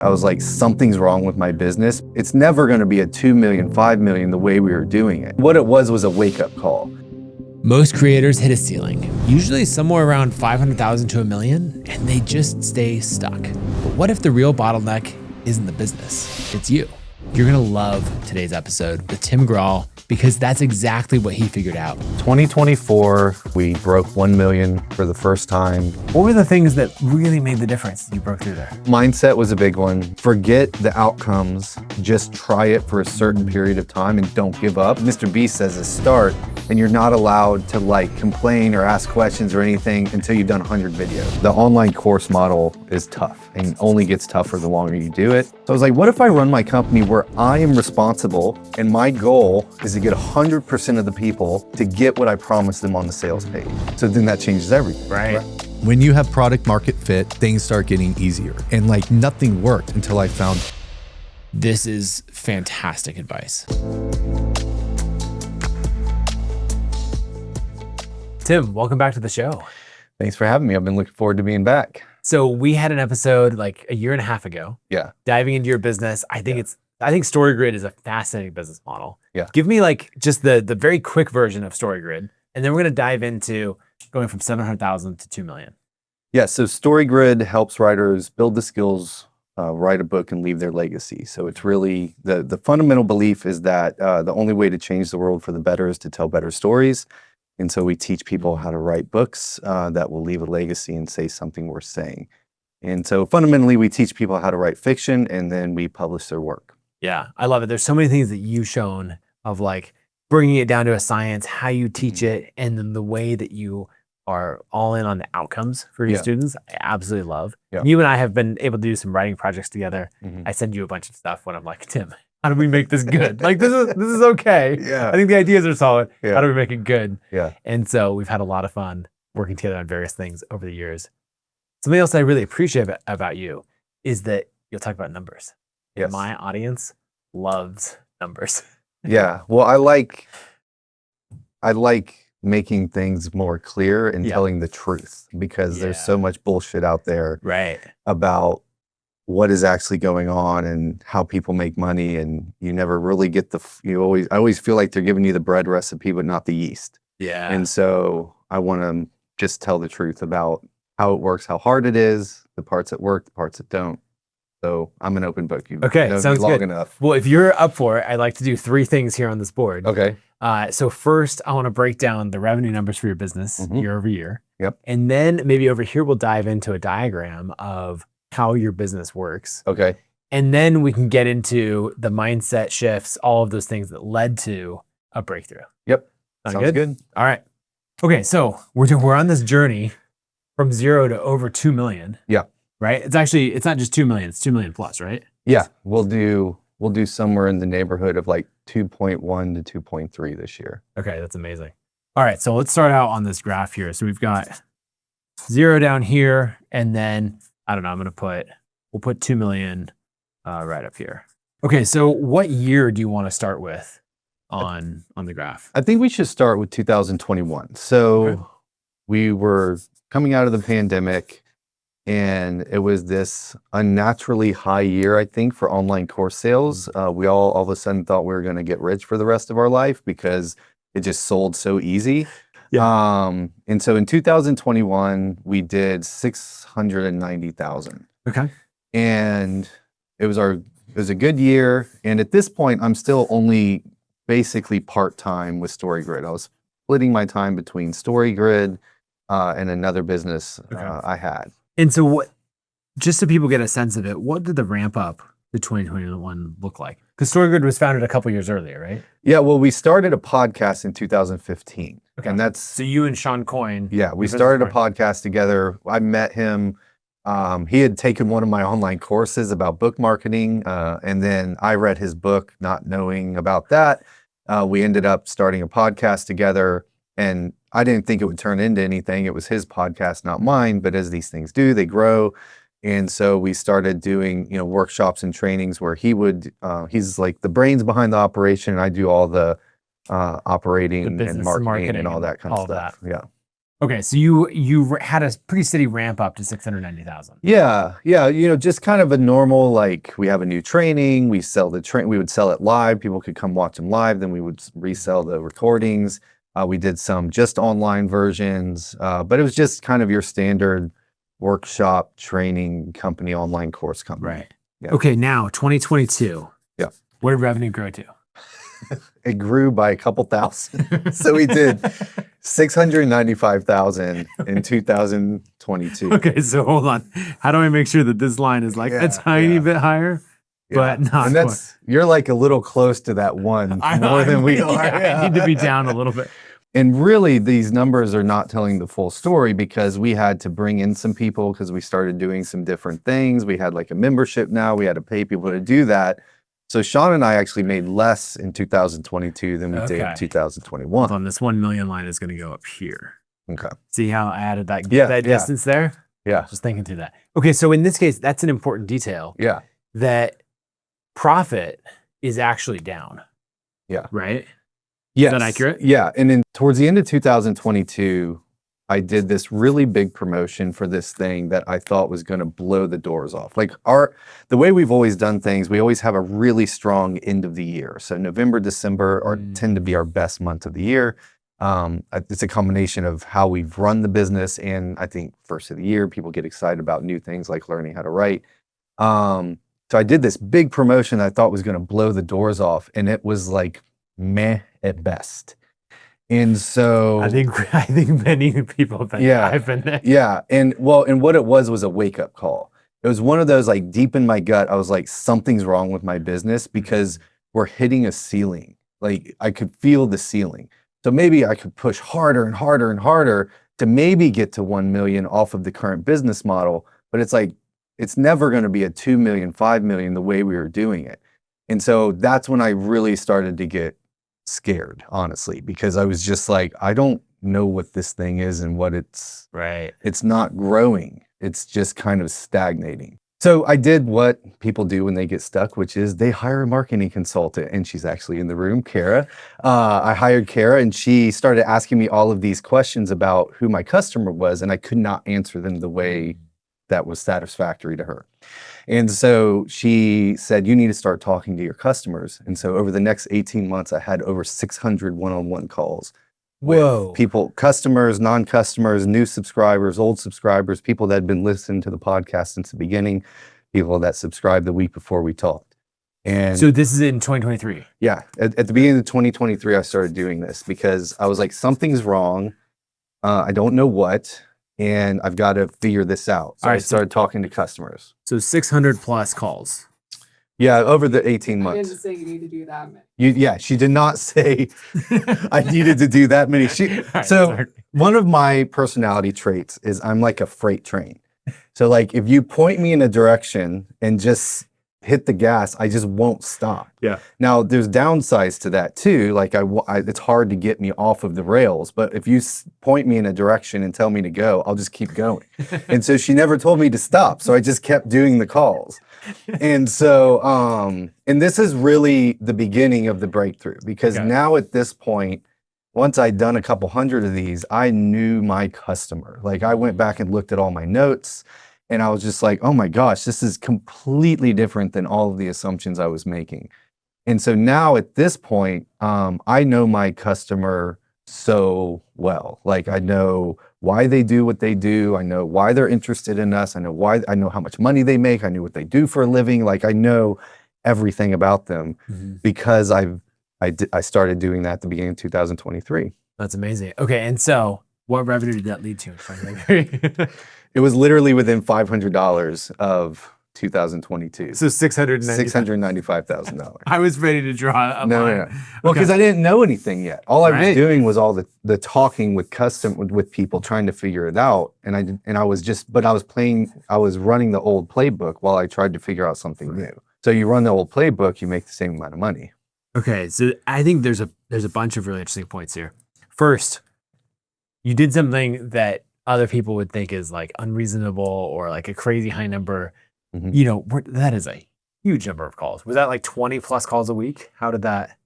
I was like, something's wrong with my business. It's never going to be a 2 million, 5 million the way we were doing it. What it was a wake-up call. Most creators hit a ceiling, usually somewhere around 500,000 to $1 million, and they just stay stuck. But what if the real bottleneck isn't the business? It's you. You're gonna love today's episode with Tim Grahl because that's exactly what he figured out. 2024, we broke 1 million for the first time. What were the things that really made the difference that you broke through there? Mindset was a big one. Forget the outcomes, just try it for a certain period of time and don't give up. Mr. Beast says a start, and you're not allowed to complain or ask questions or anything until you've done 100 videos. The online course model is tough and only gets tougher the longer you do it. So I was like, what if I run my company where I am responsible and my goal is to get 100% of the people to get what I promised them on the sales page? So then that changes everything. Right. When you have product market fit, things start getting easier. And nothing worked until I found. This is fantastic advice. Tim, welcome back to the show. Thanks for having me. I've been looking forward to being back. So we had an episode like a year and a half ago. Yeah. Diving into your business. I think StoryGrid is a fascinating business model. Yeah. Give me just the very quick version of StoryGrid, and then we're gonna dive into going from 700,000 to 2 million. Yeah, so StoryGrid helps writers build the skills, write a book and leave their legacy. So it's really, the fundamental belief is that the only way to change the world for the better is to tell better stories. And so we teach people how to write books that will leave a legacy and say something worth saying. And so fundamentally, we teach people how to write fiction, and then we publish their work. Yeah, I love it. There's so many things that you've shown of bringing it down to a science, how you teach it, and then the way that you are all in on the outcomes for your students. I absolutely love. Yeah. You and I have been able to do some writing projects together. I send you a bunch of stuff when I'm like, Tim, how do we make this good? This is okay. Yeah. I think the ideas are solid. Yeah. How do we make it good? Yeah. And so we've had a lot of fun working together on various things over the years. Something else I really appreciate about you is that you'll talk about numbers. Yes. My audience loves numbers. Yeah. Well, I like making things more clear and telling the truth, because there's so much bullshit out there about what is actually going on and how people make money, and you never really get I always feel like they're giving you the bread recipe but not the yeast. Yeah. And so I want to just tell the truth about how it works, how hard it is, the parts that work, the parts that don't. So I'm an open book. You've known me sounds long good. enough. Well, if you're up for it, I'd like to do 3 things here on this board. Okay. So first, I want to break down the revenue numbers for your business year over year. Yep. And then maybe over here, we'll dive into a diagram of how your business works. Okay. And then we can get into the mindset shifts, all of those things that led to a breakthrough. Yep. Sounds good? All right. Okay, so we're on this journey from 0 to over 2 million. Yeah. Right? It's not just 2 million, it's 2 million plus, right? Yeah. We'll do somewhere in the neighborhood of 2.1 to 2.3 this year. Okay, that's amazing. All right, so let's start out on this graph here. So we've got 0 down here, and then I don't know, we'll put 2 million right up here. Okay, so what year do you want to start with on the graph? I think we should start with 2021. So we were coming out of the pandemic, and it was this unnaturally high year, I think, for online course sales. We all of a sudden thought we were going to get rich for the rest of our life because it just sold so easy. Yeah. And so in 2021, we did 690,000. Okay. And it was a good year. And at this point, I'm still only basically part-time with StoryGrid. I was splitting my time between StoryGrid and another business I had. And so just so people get a sense of it, what did the ramp up to 2021 look like? Because StoryGrid was founded a couple years earlier, right? Yeah, well, we started a podcast in 2015. Okay. And that's... So you and Sean Coyne. Yeah, we started a podcast together. I met him. He had taken one of my online courses about book marketing. And then I read his book, not knowing about that. We ended up starting a podcast together. And I didn't think it would turn into anything. It was his podcast, not mine. But as these things do, they grow. And so we started doing, workshops and trainings where he's like the brains behind the operation, and I do all the operating and marketing and all that kind of stuff. Yeah. Okay, so you had a pretty steady ramp up to 690,000. Yeah, just kind of a normal, like, we have a new training, we sell the we would sell it live, people could come watch them live, then we would resell the recordings. We did some just online versions, but it was just kind of your standard workshop training company, online course company. Right. Yeah. Okay, now 2022. Yeah. Where did revenue grow to? It grew by a couple thousand. So we did 695,000 in 2022. Okay, so hold on. How do I make sure that this line is like a tiny bit higher, but not and that's you're like a little close to that one more than we are. I need to be down a little bit. And really, these numbers are not telling the full story because we had to bring in some people because we started doing some different things. We had like a membership now. We had to pay people to do that. So Sean and I actually made less in 2022 than we did in 2021. Hold on, this 1 million line is going to go up here. Okay. See how I added that, that distance there? Yeah. Just thinking through that. Okay, so in this case, that's an important detail. Yeah. That profit is actually down. Yeah. Right? Yes. Is that accurate? Yeah. And then towards the end of 2022, I did this really big promotion for this thing that I thought was going to blow the doors off. Like the way we've always done things, we always have a really strong end of the year. So November, December tend to be our best months of the year. It's a combination of how we've run the business, and I think first of the year, people get excited about new things like learning how to write. So I did this big promotion I thought was going to blow the doors off, and it was like meh at best. And so I think many people have been, I've been there. Yeah. And what it was a wake-up call. It was one of those, like, deep in my gut, I was like, something's wrong with my business because we're hitting a ceiling. Like, I could feel the ceiling. So maybe I could push harder and harder and harder to maybe get to 1 million off of the current business model. But it's like, it's never going to be a 2 million, 5 million the way we were doing it. And so that's when I really started to get scared, honestly, because I was just like, I don't know what this thing is and what it's not growing. It's just kind of stagnating. So I did what people do when they get stuck, which is they hire a marketing consultant, and she's actually in the room, Kara. I hired Kara, and she started asking me all of these questions about who my customer was, and I could not answer them the way that was satisfactory to her. And so she said, you need to start talking to your customers. And so over the next 18 months, I had over 600 one-on-one calls. Whoa. People, customers, non-customers, new subscribers, old subscribers, people that had been listening to the podcast since the beginning, people that subscribed the week before we talked. And so this is in 2023? Yeah. At the beginning of 2023, I started doing this because I was like, something's wrong. I don't know what. And I've got to figure this out. So I started talking to customers. So 600 plus calls. Yeah, over the 18 months. I didn't say you need to do that many. Yeah, she did not say I needed to do that many. One of my personality traits is I'm like a freight train. So like if you point me in a direction and just hit the gas, I just won't stop. Yeah. Now there's downsides to that too. Like it's hard to get me off of the rails, but if you point me in a direction and tell me to go, I'll just keep going. And so she never told me to stop. So I just kept doing the calls. And so, and this is really the beginning of the breakthrough because now at this point, once I'd done a couple hundred of these, I knew my customer. Like I went back and looked at all my notes. And I was just like, oh my gosh, this is completely different than all of the assumptions I was making. And so now at this point, I know my customer so well. Like I know why they do what they do. I know why they're interested in us. I know how much money they make. I knew what they do for a living. Like I know everything about them because I started doing that at the beginning of 2023. That's amazing. Okay, and so what revenue did that lead to in 2023? It was literally within $500 of 2022. So $695,000. I was ready to draw a line. No. Well, because I didn't know anything yet. All I was doing was all the talking with people, trying to figure it out. And I was running the old playbook while I tried to figure out something new. So you run the old playbook, you make the same amount of money. Okay, so I think there's a bunch of really interesting points here. First, you did something that other people would think is like unreasonable or like a crazy high number. You know, that is a huge number of calls. Was that like 20 plus calls a week? How did that?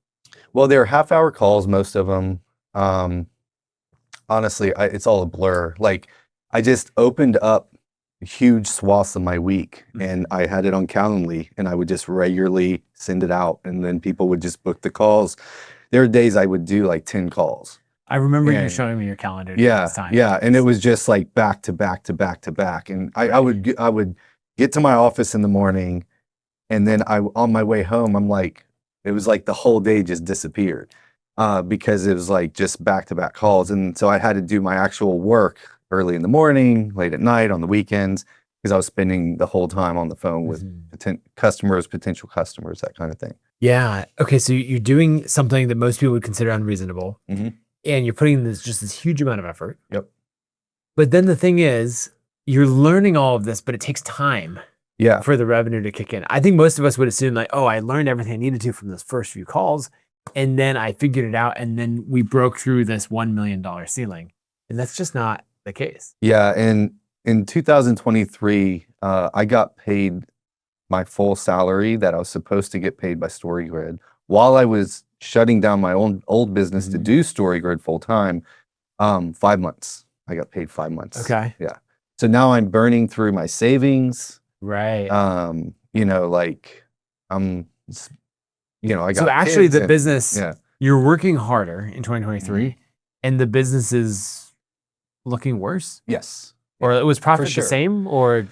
Well, they're half-hour calls, most of them. honestly, it's all a blur. Like I just opened up huge swaths of my week and I had it on Calendly and I would just regularly send it out and then people would just book the calls. There are days I would do like 10 calls. I remember you And- showing me your calendar during Yeah, this time. yeah, and it was just like back to back to back to back, and I would get to my office in the morning, and then on my way home, I'm like, it was like the whole day just disappeared, because it was like just back to back calls, and so I had to do my actual work early in the morning, late at night, on the weekends, because I was spending the whole time on the phone with potential customers, that kind of thing. Yeah. Okay. So you're doing something that most people would consider unreasonable, and you're putting this huge amount of effort. Yep. But then the thing is, you're learning all of this, but it takes time Yeah. for the revenue to kick in. I think most of us would assume like, oh, I learned everything I needed to from those first few calls, and then I figured it out, and then we broke through this $1 million ceiling, and that's just not the case. Yeah, and in 2023, I got paid my full salary that I was supposed to get paid by StoryGrid while I was shutting down my own old business to do StoryGrid full time. 5 months. I got paid 5 months. Okay. Yeah. So now I'm burning through my savings. Right. You know, like I got So actually kids the and- business, Yeah. you're working harder in 2023 and the business is looking worse, Yes. or it was profit sure. the same or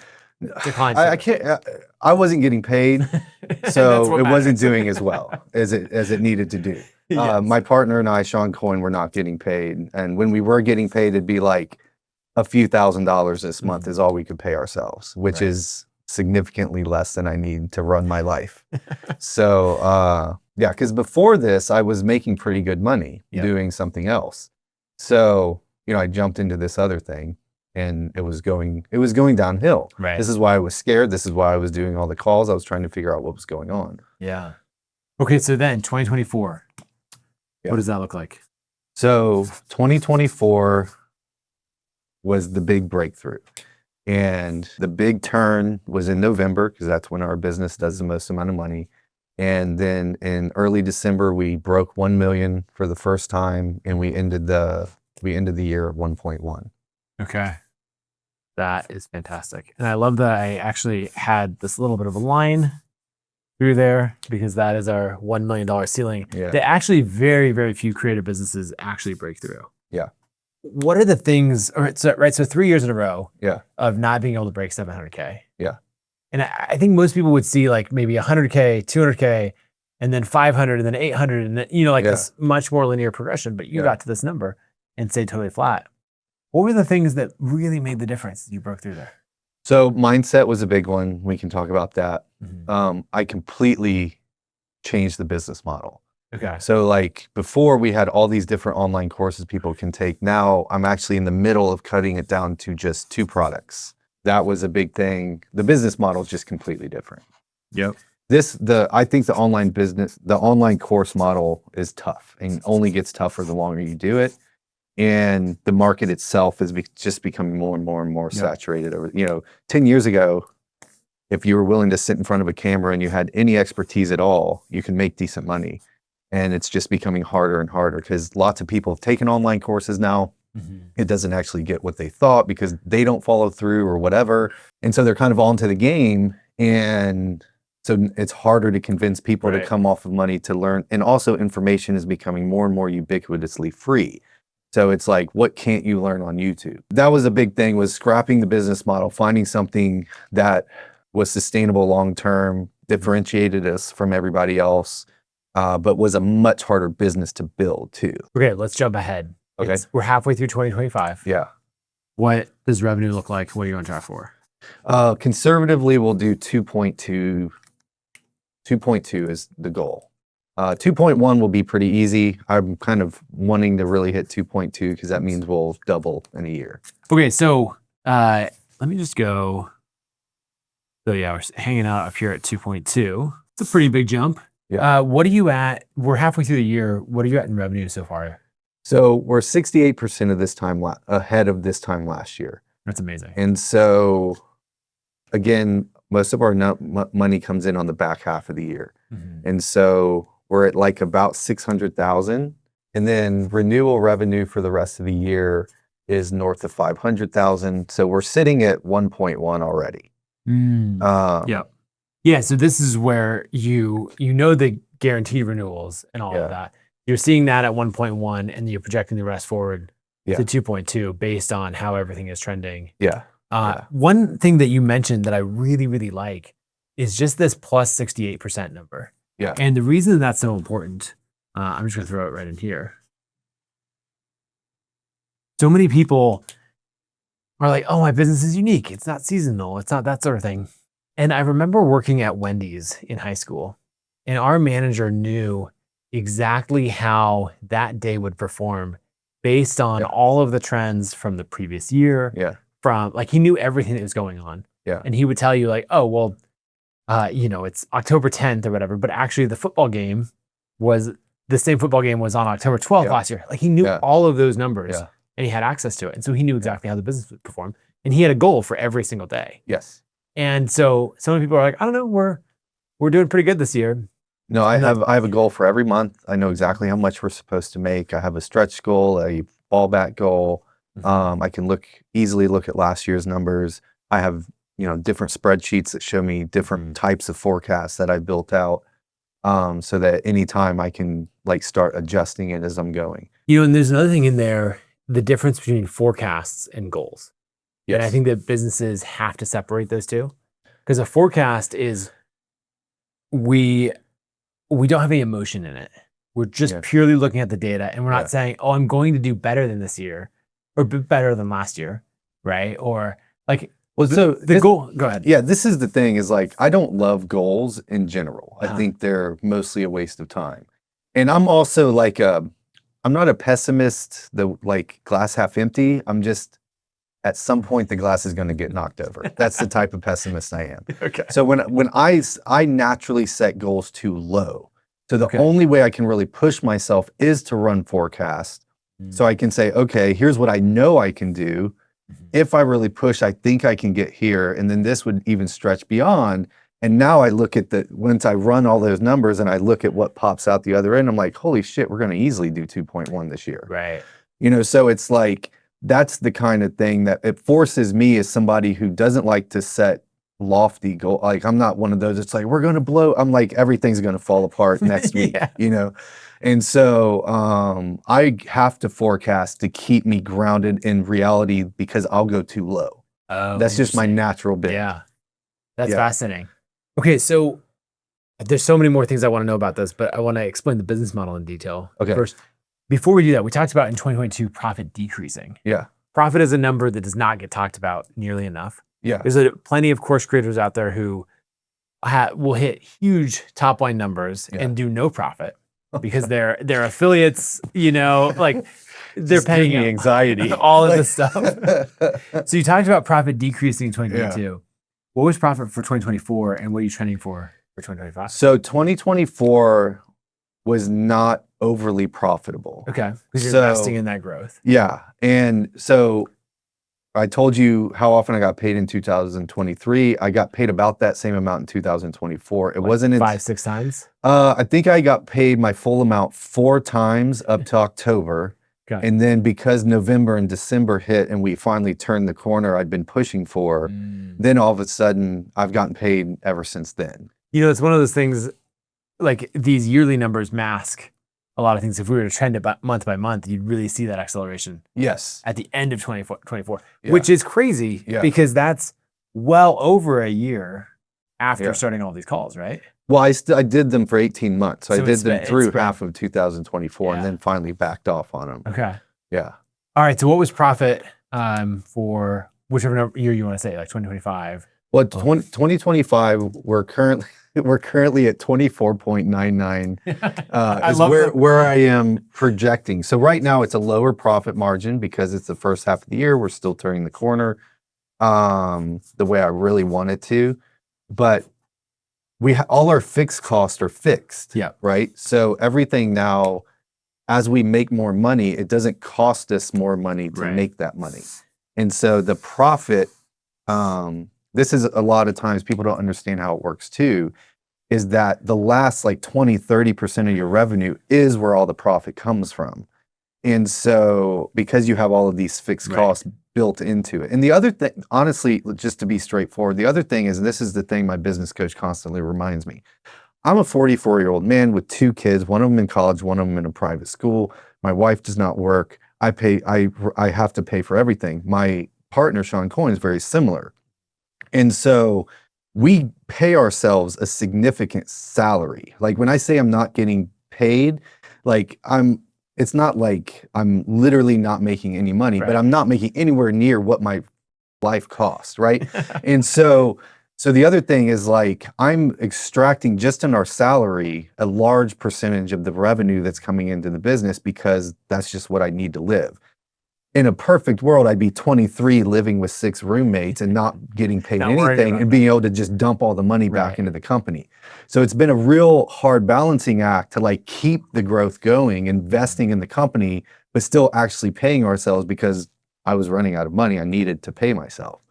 declined? I can't. I wasn't getting paid, That's so what it wasn't matters. doing as well as it needed to do. Yes. My partner and I, Sean Coyne, were not getting paid, and when we were getting paid, it'd be like a few $1,000s this month is all we could pay ourselves, which Right. is significantly less than I need to run my life. So yeah, because before this, I was making pretty good money doing something else. So I jumped into this other thing. And it was going downhill. Right. This is why I was scared. This is why I was doing all the calls. I was trying to figure out what was going on. Yeah. Okay. So then 2024, what does that look like? So 2024 was the big breakthrough. And the big turn was in November, because that's when our business does the most amount of money. And then in early December, we broke 1 million for the first time, and we ended the year at 1.1. Okay. That is fantastic. And I love that I actually had this little bit of a line through there because that is our $1 million ceiling Yeah. that actually very, very few creative businesses actually break through. Yeah. What are the things, so 3 years in a row Yeah. of not being able to break 700K. Yeah. And I think most people would see like maybe 100K, 200K, and then 500 and then 800 and then, this much more linear progression, but you got to this number and stayed totally flat. What were the things that really made the difference that you broke through there? So mindset was a big one. We can talk about that. I completely changed the business model. Okay. So like before we had all these different online courses people can take. Now I'm actually in the middle of cutting it down to just 2 products. That was a big thing. The business model is just completely different. Yep. I think the online course model is tough and only gets tougher the longer you do it. And the market itself is just becoming more and more and more saturated. Over 10 years ago, if you were willing to sit in front of a camera and you had any expertise at all, you can make decent money. And it's just becoming harder and harder because lots of people have taken online courses now. It doesn't actually get what they thought because they don't follow through or whatever. And so they're kind of all into the game. And so it's harder to convince people to come off of money to learn. And also information is becoming more and more ubiquitously free. So it's like, what can't you learn on YouTube? That was a big thing, was scrapping the business model, finding something that was sustainable long-term, differentiated us from everybody else, but was a much harder business to build too. Okay, let's jump ahead. Okay. We're halfway through 2025. Yeah. What does revenue look like? What are you on track for? Conservatively, we'll do 2.2. 2.2 is the goal. 2.1 will be pretty easy. I'm kind of wanting to really hit 2.2 because that means we'll double in a year. Okay, so let me just go. So yeah, we're hanging out up here at 2.2. It's a pretty big jump. Yeah. What are you at? We're halfway through the year. What are you at in revenue so far? So we're 68% of this time ahead of this time last year. That's amazing. And so again, most of our money comes in on the back half of the year. And so we're at like about 600,000 And then renewal revenue for the rest of the year is north of 500,000. So we're sitting at 1.1 already. Yeah. Yeah. So this is where you know the guaranteed renewals and all of that. You're seeing that at 1.1 and you're projecting the rest forward to 2.2 based on how everything is trending. One thing that you mentioned that I really, really like is just this plus 68% number. Yeah. And the reason that's so important, I'm just going to throw it right in here. So many people are like, oh, my business is unique. It's not seasonal. It's not that sort of thing. And I remember working at Wendy's in high school, and our manager knew exactly how that day would perform based on all of the trends from the previous year. From like, he knew everything that was going on. And he would tell you like, oh, well, it's October 10th or whatever, but actually the same football game was on October 12th last year. Like he knew all of those numbers and he had access to it. And so he knew exactly how the business would perform. And he had a goal for every single day. And so some people are like, I don't know, we're doing pretty good this year. No, I have a goal for every month. I know exactly how much we're supposed to make. I have a stretch goal, a fallback goal. I can easily look at last year's numbers. I have, different spreadsheets that show me different types of forecasts that I built out, so that anytime I can like start adjusting it as I'm going. And there's another thing in there, the difference between forecasts and goals. And I think that businesses have to separate those two, because a forecast is we don't have any emotion in it. We're just purely looking at the data, and we're not saying, oh, I'm going to do better than this year or better than last year, right? Or like, the goal, go ahead. Yeah, this is the thing is like, I don't love goals in general. I think they're mostly a waste of time. And I'm also like, I'm not a pessimist, the like glass half empty. I'm just, at some point the glass is going to get knocked over. That's the type of pessimist I am. So when I naturally set goals too low. So the only way I can really push myself is to run forecast. So I can say, okay, here's what I know I can do. If I really push, I think I can get here. And then this would even stretch beyond. And now I look at once I run all those numbers and I look at what pops out the other end, I'm like, holy shit, we're going to easily do 2.1 this year. Right. So it's like, that's the kind of thing that it forces me as somebody who doesn't like to set lofty goal. Like I'm not one of those. It's like, we're going to blow. I'm like, everything's going to fall apart next week, And so I have to forecast to keep me grounded in reality because I'll go too low. That's just my natural bit. Yeah. That's fascinating. Okay. So there's so many more things I want to know about this, but I want to explain the business model in detail. Okay. First, before we do that, we talked about in 2022, profit decreasing. Profit is a number that does not get talked about nearly enough. There's plenty of course creators out there who will hit huge top line numbers and do no profit because they're affiliates, like they're paying me anxiety, all of this stuff. So you talked about profit decreasing in 2022. What was profit for 2024 and what are you trending for 2025? So 2024 was not overly profitable. Okay, because you're investing in that growth. And so I told you how often I got paid in 2023. I got paid about that same amount in 2024. It wasn't 5-6 times. I think I got paid my full amount 4 times up to October. And then because November and December hit and we finally turned the corner I'd been pushing for, then all of a sudden I've gotten paid ever since then. It's one of those things, like these yearly numbers mask a lot of things. If we were to trend it month by month, you'd really see that acceleration. At the end of 2024, which is crazy because that's well over a year after starting all these calls, right? Well, I did them for 18 months. So I did them through half of 2024 and then finally backed off on them. Okay. All right. So what was profit for whichever year you want to say, like 2025? Well, 2025, we're currently at 24.99 is where I am projecting. So right now it's a lower profit margin because it's the first half of the year. We're still turning the corner the way I really want it to. But all our fixed costs are fixed, right? So everything now, as we make more money, it doesn't cost us more money to make that money. And so the profit, this is a lot of times people don't understand how it works too. is that the last like 20, 30% of your revenue is where all the profit comes from. And so because you have all of these fixed costs built into it. And the other thing, honestly, just to be straightforward, the other thing is, and this is the thing my business coach constantly reminds me, I'm a 44-year-old man with 2 kids, one of them in college, one of them in a private school. My wife does not work. I have to pay for everything. My partner, Sean Coyne, is very similar. And so we pay ourselves a significant salary. Like when I say I'm not getting paid, like it's not like I'm literally not making any money, but I'm not making anywhere near what my life costs, right? And so the other thing is like I'm extracting just in our salary a large percentage of the revenue that's coming into the business because that's just what I need to live. In a perfect world, I'd be 23 living with 6 roommates and not getting paid anything and being able to just dump all the money back into the company. So it's been a real hard balancing act to like keep the growth going, investing in the company, but still actually paying ourselves because I was running out of money. I needed to pay myself.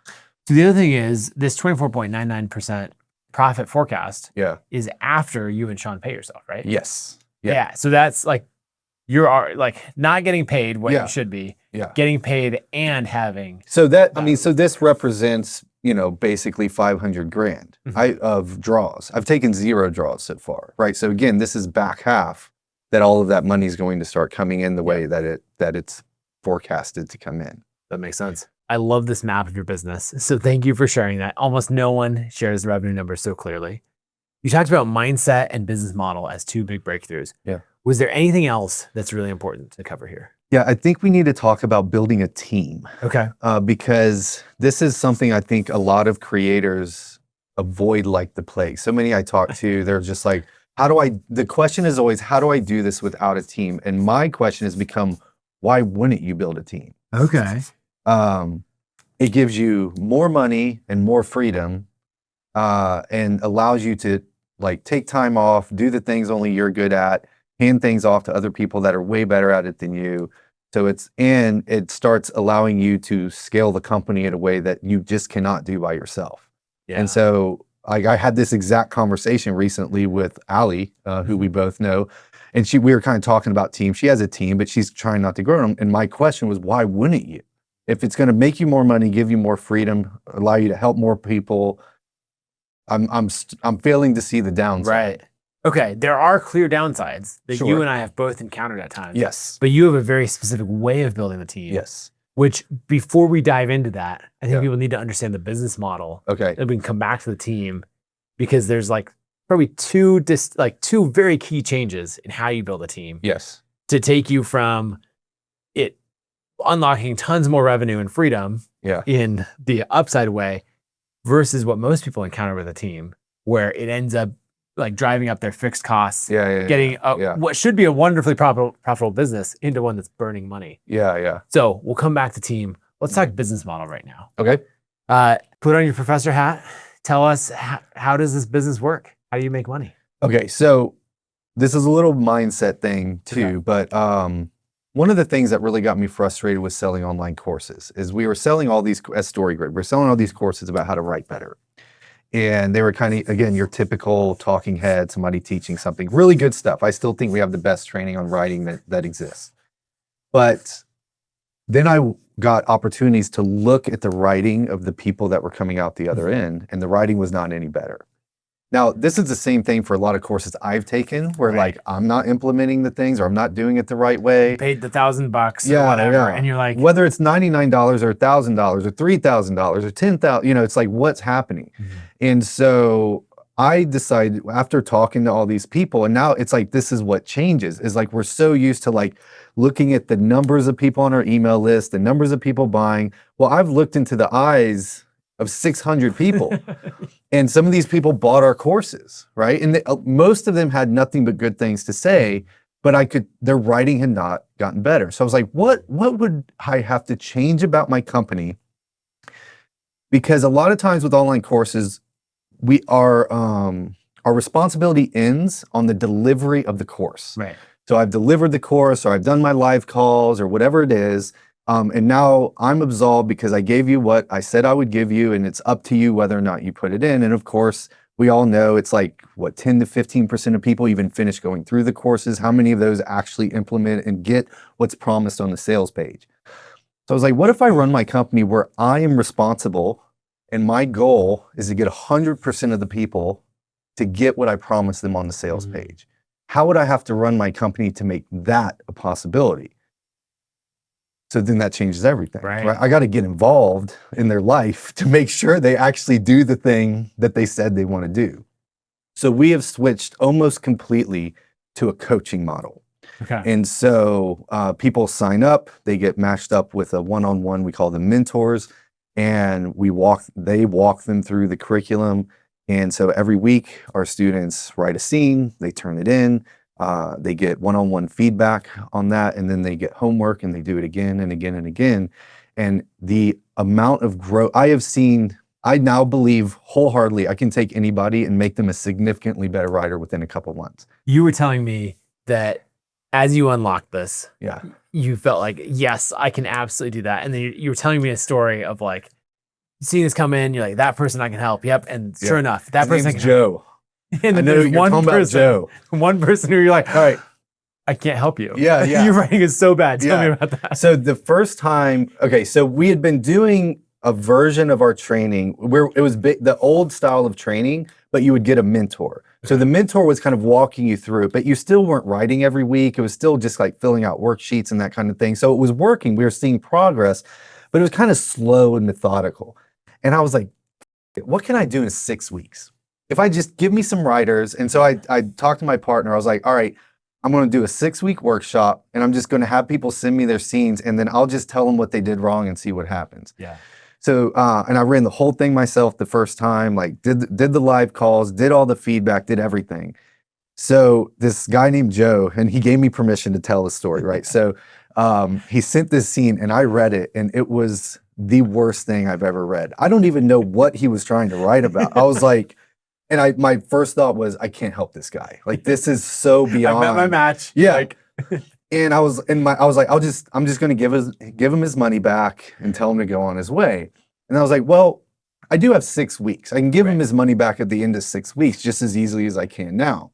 So the other thing is this 24.99% profit forecast is after you and Sean pay yourself, right? Yes. Yeah. So that's like, you're like not getting paid what you should be, getting paid and having. So that, I mean, so this represents, you know, basically 500 grand of draws. I've taken 0 draws so far, right? So again, this is back half that all of that money is going to start coming in the way that it's forecasted to come in. That makes sense. I love this map of your business. So thank you for sharing that. Almost no one shares the revenue numbers so clearly. You talked about mindset and business model as 2 big breakthroughs. Yeah. Was there anything else that's really important to cover here? Yeah, I think we need to talk about building a team. Okay. Because this is something I think a lot of creators avoid like the plague. So many I talk to, they're just like, the question is always, how do I do this without a team? And my question has become, why wouldn't you build a team? Okay. It gives you more money and more freedom and allows you to like take time off, do the things only you're good at, hand things off to other people that are way better at it than you. So it starts allowing you to scale the company in a way that you just cannot do by yourself. Yeah. And so I had this exact conversation recently with Allie, who we both know, and we were kind of talking about team. She has a team, but she's trying not to grow them. And my question was, why wouldn't you? If it's going to make you more money, give you more freedom, allow you to help more people, I'm failing to see the downside. Right. Okay, there are clear downsides that you and I have both encountered at times. Yes. But you have a very specific way of building the team. Yes. Which, before we dive into that, I think people need to understand the business model. Okay. And we can come back to the team because there's like probably two very key changes in how you build a team. Yes. To take you from it unlocking tons more revenue and freedom in the upside way versus what most people encounter with a team, where it ends up like driving up their fixed costs, getting what should be a wonderfully profitable business into one that's burning money. Yeah. So we'll come back to team. Let's talk business model right now. Okay. Put on your professor hat. Tell us, how does this business work? How do you make money? Okay. So this is a little mindset thing too, but one of the things that really got me frustrated with selling online courses is we were selling all these, as StoryGrid, we're selling all these courses about how to write better. And they were kind of, again, your typical talking head, somebody teaching something, really good stuff. I still think we have the best training on writing that exists. But then I got opportunities to look at the writing of the people that were coming out the other end, and the writing was not any better. Now, this is the same thing for a lot of courses I've taken where like I'm not implementing the things or I'm not doing it the right way. You paid the $1,000 or whatever, and you're like, whether it's $99 or $1,000 or $3,000 or $10,000, you know, it's like, what's happening? And so I decided after talking to all these people, and now it's like, this is what changes, is like, we're so used to like looking at the numbers of people on our email list, the numbers of people buying. Well, I've looked into the eyes of 600 people. And some of these people bought our courses, right? And most of them had nothing but good things to say, but their writing had not gotten better. So I was like, what would I have to change about my company? Because a lot of times with online courses, our responsibility ends on the delivery of the course. Right. So I've delivered the course, or I've done my live calls, or whatever it is. And now I'm absolved because I gave you what I said I would give you, and it's up to you whether or not you put it in. And of course, we all know it's like, what, 10 to 15% of people even finish going through the courses. How many of those actually implement and get what's promised on the sales page? So I was like, what if I run my company where I am responsible and my goal is to get 100% of the people to get what I promised them on the sales page? How would I have to run my company to make that a possibility? So then that changes everything, right? I got to get involved in their life to make sure they actually do the thing that they said they want to do. So we have switched almost completely to a coaching model. Okay. And so people sign up, they get matched up with a one-on-one, we call them mentors, and they walk them through the curriculum. And so every week our students write a scene, they turn it in, they get one-on-one feedback on that, and then they get homework and they do it again and again and again. And the amount of growth I have seen, I now believe wholeheartedly I can take anybody and make them a significantly better writer within a couple months. You were telling me that as you unlocked this, Yeah. you felt like, yes, I can absolutely do that. And then you were telling me a story of like, seeing this come in, you're like, that person I can help. Yep. And sure enough, that person I can Joe. help. And then I know there's you're talking about Joe. one person who you're like, all right, I can't help you. Yeah, yeah. Your writing is so bad. Tell me about that. So the first time, okay, so we had been doing a version of our training where it was the old style of training, but you would get a mentor. So the mentor was kind of walking you through it, but you still weren't writing every week. It was still just like filling out worksheets and that kind of thing. So it was working. We were seeing progress, but it was kind of slow and methodical. And I was like, what can I do in 6 weeks? If I just give me some writers. And so I talked to my partner. I was like, all right, I'm going to do a 6-week workshop and I'm just going to have people send me their scenes and then I'll just tell them what they did wrong and see what happens. Yeah. So, and I ran the whole thing myself the first time, like did the live calls, did all the feedback, did everything. So this guy named Joe, and he gave me permission to tell the story, right? So he sent this scene and I read it and it was the worst thing I've ever read. I don't even know what he was trying to write about. I was like, and my first thought was, I can't help this guy. Like, this is so beyond. I met my match. Yeah. Like, and I was like, I'm just going to give him his money back and tell him to go on his way. And I was like, well, I do have 6 weeks. I can give him his money back at the end of 6 weeks just as easily as I can now.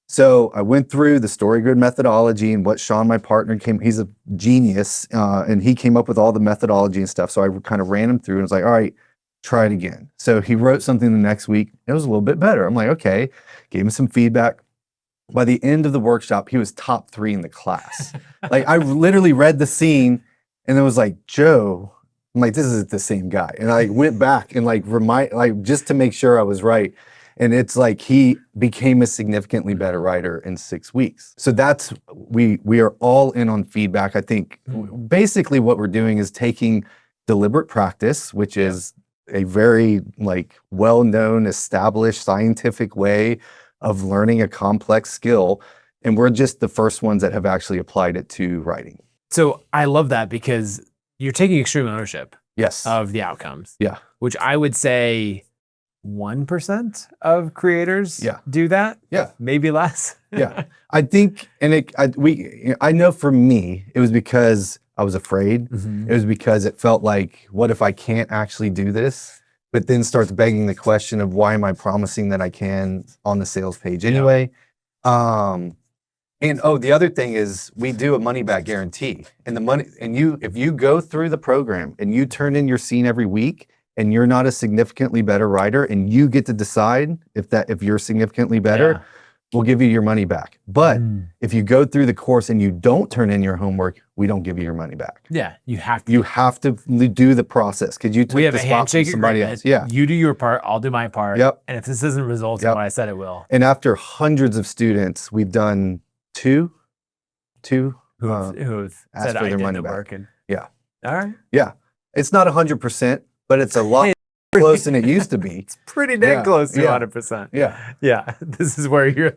So I went through the story grid methodology and what Sean, my partner, he's a genius, and he came up with all the methodology and stuff. So I kind of ran him through and was like, all right, try it again. So he wrote something the next week. It was a little bit better. I'm like, okay, gave him some feedback. By the end of the workshop, he was top 3 in the class. Like, I literally read the scene and then was like, Joe, I'm like, this is the same guy. And I went back and like just to make sure I was right. And it's like he became a significantly better writer in 6 weeks. So that's, we are all in on feedback. I think basically what we're doing is taking deliberate practice, which is a very like well-known, established scientific way of learning a complex skill. And we're just the first ones that have actually applied it to writing. so I love that because you're taking extreme ownership Yes. of the outcomes. Yeah. Which I would say 1% of creators do that. Yeah. Maybe less. Yeah. I think, and I know for me, it was because I was afraid. Mhm. It was because it felt like, what if I can't actually do this? But then starts begging the question of why am I promising that I can on the sales page anyway? And the other thing is we do a money back guarantee. And if you go through the program and you turn in your scene every week and you're not a significantly better writer and you get to decide if you're significantly better, we'll give you your money back. But if you go through the course and you don't turn in your homework, we don't give you your money back. Yeah. You have to. You have to do the process because you took We have the a spot from handshake somebody agreement. else. Yeah. You do your part. I'll do my part. Yep. And if this doesn't result in Yep. what I said it will, And after hundreds of students, we've done two who've asked said for I their did money the back. work. And, Yeah. all right. Yeah. It's not 100%, but it's a lot closer than it used to be. Pretty dang Yeah. close to Yeah. 100%. Yeah. Yeah. This is where you're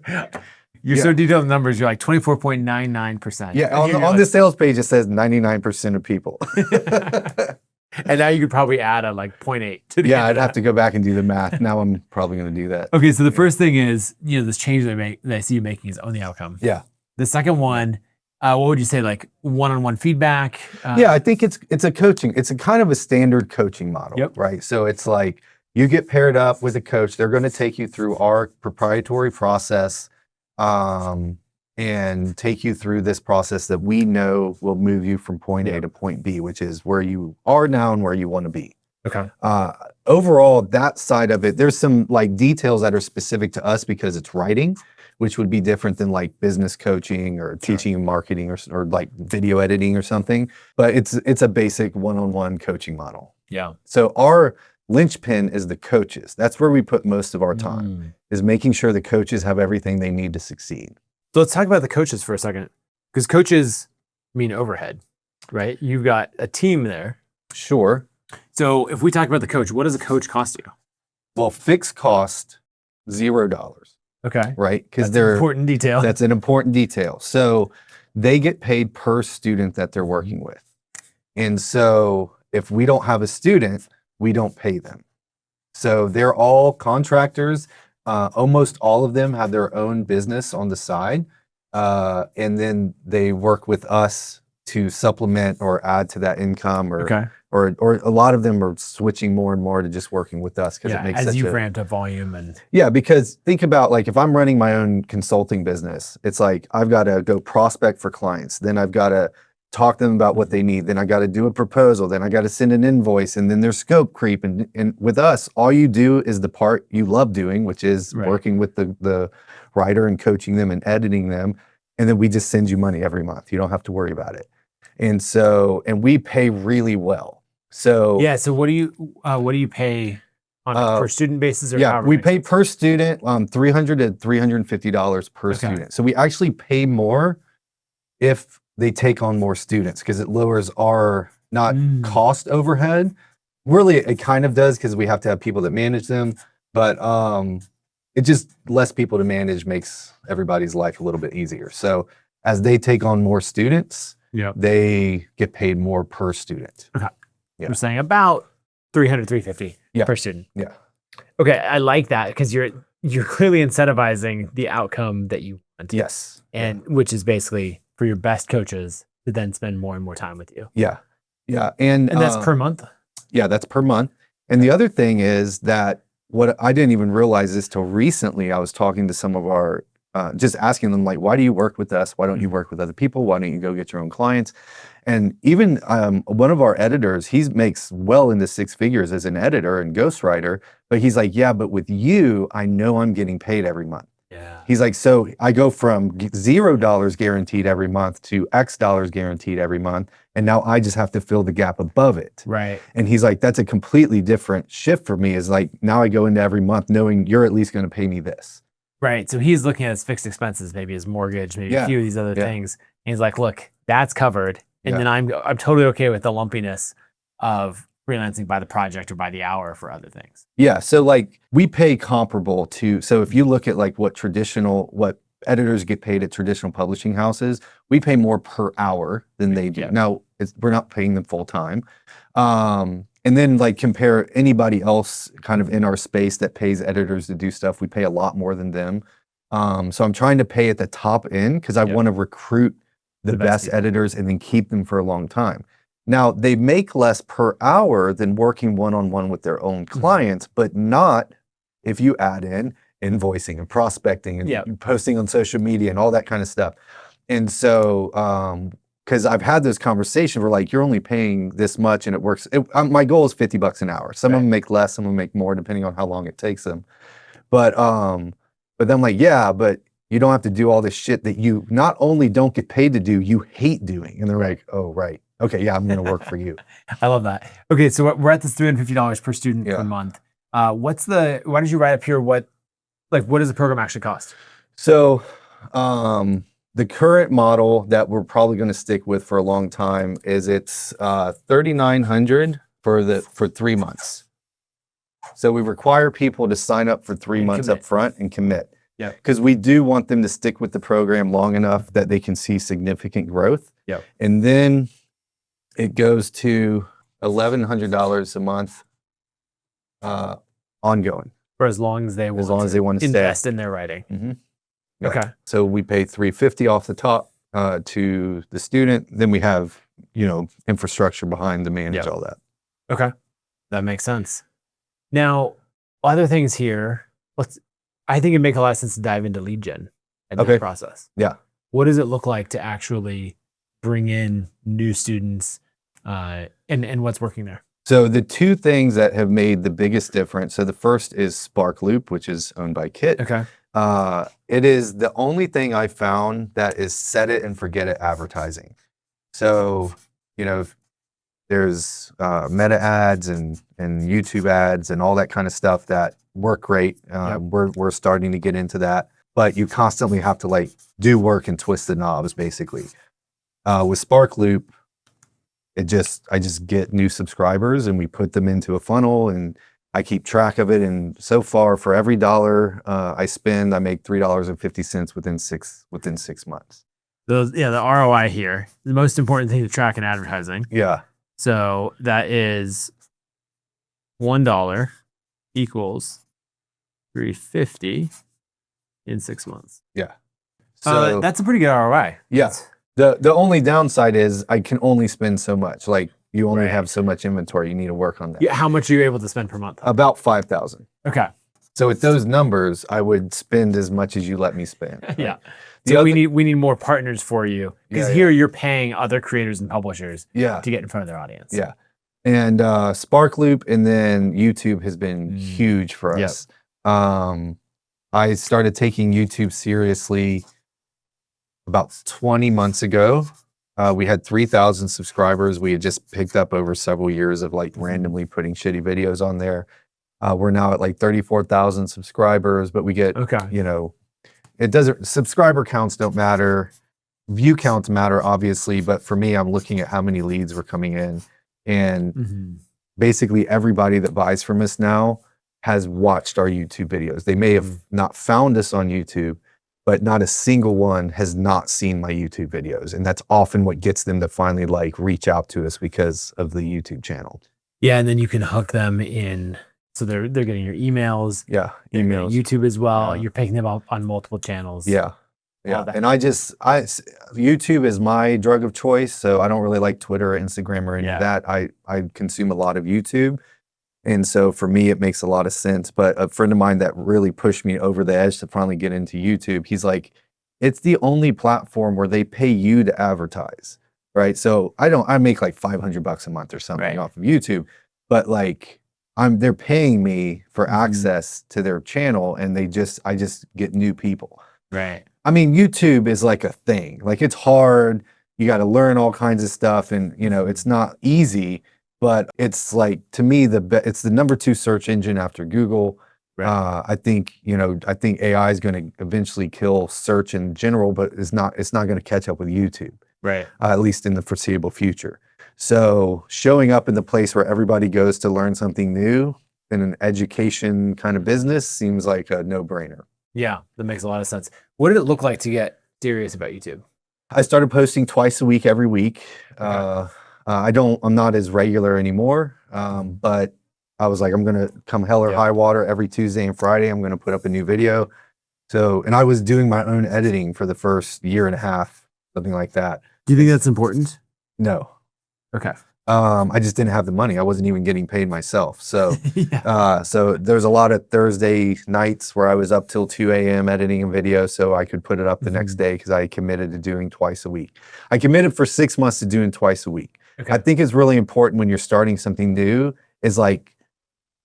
so detailed in numbers. You're like 24.99%. Yeah. And On the sales page, it says 99% of people. and now you could probably add a like 0.8 to the Yeah. end I'd of have that. to go back and do the math. Now I'm probably going to do that. Okay. So the first thing is, this change that I see you making is own the outcome. Yeah. The second one, what would you say, like one-on-one feedback? Yeah, I think it's a coaching. It's a kind of a standard coaching model, Yep. right? So it's like You get paired up with a coach. They're going to take you through our proprietary process and take you through this process that we know will move you from point A to point B, which is where you are now and where you want to be. Okay. Overall, that side of it, there's some like details that are specific to us because it's writing, which would be different than like business coaching or teaching and marketing or like video editing or something. But it's a basic one-on-one coaching model. Yeah. So our linchpin is the coaches. That's where we put most of our time, is making sure the coaches have everything they need to succeed. So let's talk about the coaches for a second, because coaches mean overhead, right? You've got a team there. Sure. So if we talk about the coach, what does a coach cost you? Well, fixed cost, $0. Okay. Right? Because That's an important detail. That's an important detail. So they get paid per student that they're working with. And so if we don't have a student, we don't pay them. So they're all contractors. Almost all of them have their own business on the side. And then they work with us to supplement or add to that income, or a lot of them are switching more and more to just working with us because it makes as such you've ramped up volume and because think about like if I'm running my own consulting business, it's like I've got to go prospect for clients, then I've got to talk to them about what they need, then I got to do a proposal, then I got to send an invoice, and then there's scope creep. And with us, all you do is the part you love doing, which is working with the writer and coaching them and editing them, and then we just send you money every month. You don't have to worry about it. And so, and we pay really well. So so what do you pay on a per student basis? Or we pay per student $300 to $350 per student. So we actually pay more if they take on more students because it lowers our cost overhead. Really, it kind of does because we have to have people that manage them, but it just less people to manage makes everybody's life a little bit easier. So as they take on more students, they get paid more per student. Okay. We're saying about $300, $350 per student. Yeah. Okay, I like that because you're clearly incentivizing the outcome that you want. Yes. And which is basically for your best coaches to then spend more and more time with you. Yeah. Yeah. And that's per month? Yeah, that's per month. And the other thing is that what I didn't even realize this till recently. I was talking to some of our just asking them like, why do you work with us? Why don't you work with other people? Why don't you go get your own clients? And even one of our editors, he makes well into six figures as an editor and ghostwriter, but he's like, yeah, but with you, I know I'm getting paid every month. Yeah. He's like, so I go from $0 guaranteed every month to X dollars guaranteed every month. And now I just have to fill the gap above it. Right. And he's like, that's a completely different shift for me, is like, now I go into every month knowing you're at least going to pay me this. Right. So he's looking at his fixed expenses, maybe his mortgage, maybe a few of these other things. And he's like, look, that's covered. And then I'm totally okay with the lumpiness of freelancing by the project or by the hour for other things. Yeah. So like we pay comparable to, so if you look at like what editors get paid at traditional publishing houses, we pay more per hour than they do. Now we're not paying them full time. And then like compare anybody else kind of in our space that pays editors to do stuff, we pay a lot more than them. So I'm trying to pay at the top end because I want to recruit the best editors and then keep them for a long time. Now they make less per hour than working one-on-one with their own clients, but not if you add in invoicing and prospecting and posting on social media and all that kind of stuff. And so, because I've had those conversations where like, you're only paying this much and it works. My goal is $50 an hour. Some of them make less, some of them make more, depending on how long it takes them. But then I'm like, yeah, but you don't have to do all this shit that you not only don't get paid to do, you hate doing. And they're like, oh, right. Okay, yeah, I'm going to work for you. I love that. Okay, so we're at this $350 per student per month. Why did you write up here? What does the program actually cost? So, the current model that we're probably going to stick with for a long time is it's $3,900 for 3 months. So we require people to sign up for 3 months up front and commit. Yeah. Because we do want them to stick with the program long enough that they can see significant growth. Yeah. And then it goes to $1,100 a month ongoing. For as long as they want to invest stay. in their writing. Mm-hmm. Yeah. Okay. So we pay $350 off the top to the student. Then we have, infrastructure behind to manage all that. Okay. That makes sense. Now, other things here. I think it'd make a lot of sense to dive into lead gen and Okay. that process. Yeah. What does it look like to actually bring in new students, and what's working there? So the two things that have made the biggest difference. So the first is SparkLoop, which is owned by Kit. Okay. It is the only thing I found that is set it and forget it advertising. So, there's meta ads and YouTube ads and all that kind of stuff that work great. Yep. We're starting to get into that, but you constantly have to like do work and twist the knobs basically. With SparkLoop, I just get new subscribers and we put them into a funnel and I keep track of it. And so far, for every dollar I spend, I make $3.50 within 6 months. The ROI here, the most important thing to track in advertising. Yeah. So that is $1 equals $3.50 in 6 months. Yeah. So That's a pretty good ROI. yeah. The only downside is I can only spend so much. Like you only Right. have so much inventory. You need to work on that. Yeah, how much are you able to spend per month? About 5,000. Okay. So with those numbers, I would spend as much as you let me spend. right? Yeah. The So other- we need more partners for you because Yeah, here you're paying other creators and publishers Yeah. to get in front of their audience. Yeah. And SparkLoop and then YouTube has been huge for Yep. us. I started taking YouTube seriously about 20 months ago. We had 3,000 subscribers. We had just picked up over several years of like randomly putting shitty videos on there. We're now at like 34,000 subscribers, but we get, Okay. it doesn't, subscriber counts don't matter. View counts matter, obviously, but for me, I'm looking at how many leads were coming in. And Mhm. basically everybody that buys from us now has watched our YouTube videos. They may have not found us on YouTube, but not a single one has not seen my YouTube videos. And that's often what gets them to finally like reach out to us because of the YouTube channel. Yeah, and then you can hook them in. So they're getting your emails, Yeah. they're getting Emails. YouTube as well. Yeah. You're picking them up on multiple channels. Yeah. Yeah. All that. And YouTube is my drug of choice. So I don't really like Twitter or Instagram or any Yeah. of that. I consume a lot of YouTube. And so for me, it makes a lot of sense. But a friend of mine that really pushed me over the edge to finally get into YouTube, he's like, it's the only platform where they pay you to advertise. Right. So I make like $500 a month or something Right. off of YouTube, but like they're paying me for Mhm. access to their channel and I just get new people. Right. I mean, YouTube is like a thing. Like it's hard. You got to learn all kinds of stuff, and it's not easy. But it's like to me it's the number 2 search engine after Google. Right. I think AI is going to eventually kill search in general, but it's not going to catch up with YouTube, Right. at least in the foreseeable future. So showing up in the place where everybody goes to learn something new in an education kind of business seems like a no-brainer. Yeah, that makes a lot of sense. What did it look like to get serious about YouTube? I started posting twice a week, every week. Okay. I'm not as regular anymore, but I was like, I'm going to come hell or Yeah. high water every Tuesday and Friday. I'm going to put up a new video. So, and I was doing my own editing for the first year and a half, something like that. Do you think that's important? No, Okay. I just didn't have the money. I wasn't even getting paid myself. So, Yeah. so there's a lot of Thursday nights where I was up till 2 a.m. editing a video so I could put it up the next day because I committed to doing twice a week. I committed for 6 months to doing twice a week. Okay. I think it's really important when you're starting something new is like,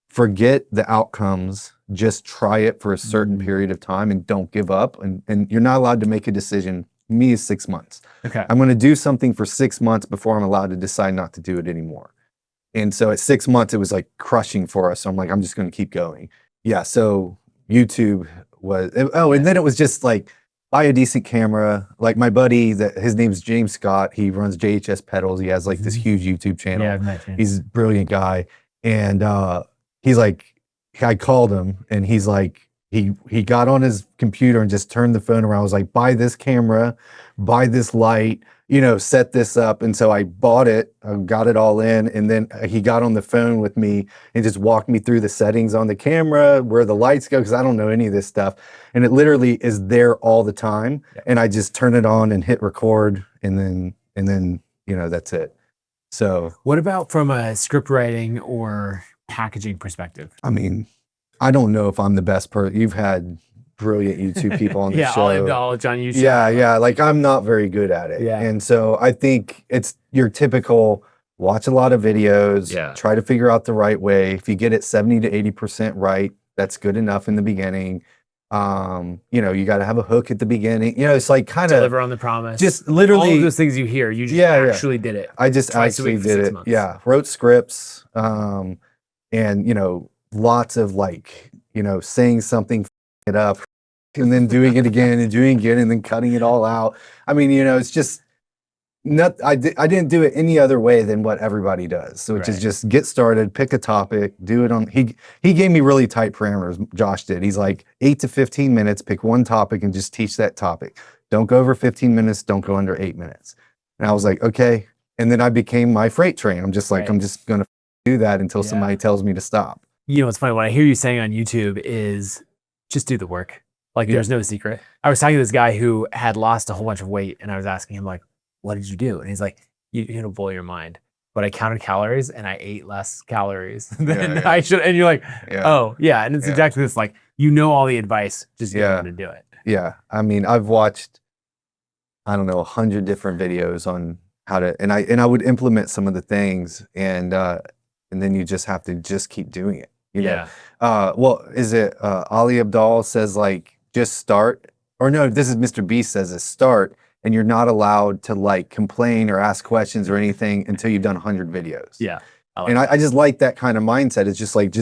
forget the outcomes, just try it for a certain period of time and don't give up. And you're not allowed to make a decision. Me is 6 months. Okay. I'm going to do something for 6 months before I'm allowed to decide not to do it anymore. And so at 6 months, it was like crushing for us. So I'm like, I'm just going to keep going. Yeah. So YouTube was, and then it was just like, buy a decent camera. Like my buddy, his name's James Scott. He runs JHS Pedals. He has like this huge YouTube channel. Yeah, I've met him. He's a brilliant guy. And he's like, I called him and he's like, he got on his computer and just turned the phone around. I was like, buy this camera, buy this light, set this up. And so I bought it, I got it all in. And then he got on the phone with me and just walked me through the settings on the camera, where the lights go, because I don't know any of this stuff. And it literally is there all the time. Yeah. And I just turn it on and hit record and then, that's it. So, What about from a script writing or packaging perspective? I mean, I don't know if I'm the best person. You've had brilliant YouTube people on the Yeah, show. all John YouTube. Yeah. Like I'm not very good at it. Yeah. And so I think it's your typical watch a lot of videos, try to figure out the right way. If you get it 70 to 80% right, that's good enough in the beginning. You know, you got to have a hook at the beginning. You know, it's like kind of deliver on the promise. just literally all of those things you hear. You just actually did it. I just actually did it. Yeah. Wrote scripts. And you know, lots of like, you know, saying something, it up, and then doing it again and doing it again and then cutting it all out. I mean, you know, it's just not, I didn't do it any other way than what everybody does. So which is just get started, pick a topic, do it on, he gave me really tight parameters, Josh did. He's like 8 to 15 minutes, pick one topic and just teach that topic. Don't go over 15 minutes, don't go under 8 minutes. And I was like, okay. And then I became my freight train. I'm just like, I'm just going to do that until somebody tells me to stop. You know, what's funny, what I hear you saying on YouTube is just do the work. Like there's no secret. I was talking to this guy who had lost a whole bunch of weight and I was asking him like, what did you do? And he's like, you're going to blow your mind. But I counted calories and I ate less calories than I should. And you're like, oh yeah. And it's exactly this, like, you know, all the advice, just get to do it. Yeah. I mean, I've watched, I don't know, 100 different videos on how to, and I would implement some of the things and then you just have to just keep doing it. You know? Well, is it Ali Abdal says like, just start, or no, this is Mr. Beast says is start, and you're not allowed to like complain or ask questions or anything until you've done 100 videos. Yeah. I just like that kind of mindset. It's just like,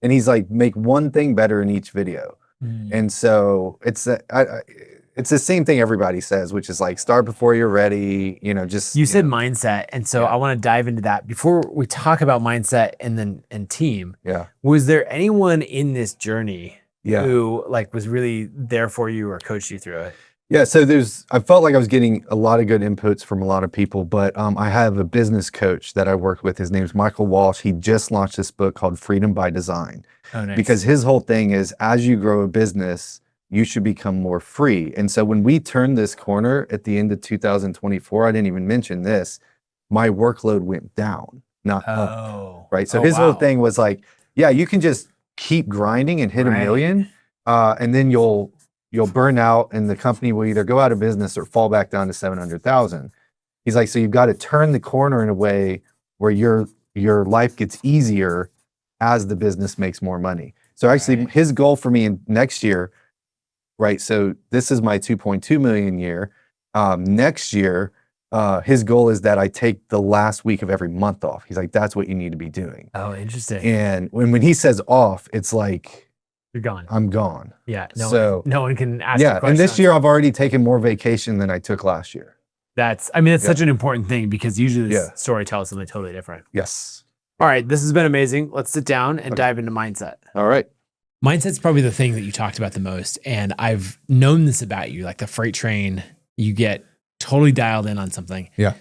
and he's like, make one thing better in each video. And so it's the same thing everybody says, which is like, start before you're ready, you know, just. You said mindset. And so I want to dive into that. Before we talk about mindset and team, was there anyone in this journey who like was really there for you or coached you through it? Yeah, so I felt like I was getting a lot of good inputs from a lot of people, but I have a business coach that I work with. His name's Michael Walsh. He just launched this book called Freedom by Design. Oh, nice. Because his whole thing is, as you grow a business, you should become more free. And so when we turned this corner at the end of 2024, I didn't even mention this, my workload went down, not up, right? So his whole thing was like, yeah, you can just keep grinding and hit a million, and then you'll burn out and the company will either go out of business or fall back down to 700,000. He's like, so you've got to turn the corner in a way where your life gets easier as the business makes more money. So actually his goal for me in next year, right? So this is my 2.2 million year. Next year, his goal is that I take the last week of every month off. He's like, that's what you need to be doing. Oh, interesting. And when he says off, it's like, you're gone. I'm gone. Yeah. No one can ask you questions. And this year I've already taken more vacation than I took last year. That's such an important thing because usually this story tells something totally different. Yes. All right. This has been amazing. Let's sit down and dive into mindset. All right. Mindset's probably the thing that you talked about the most. And I've known this about you, like the freight train, you get totally dialed in on something. Yeah.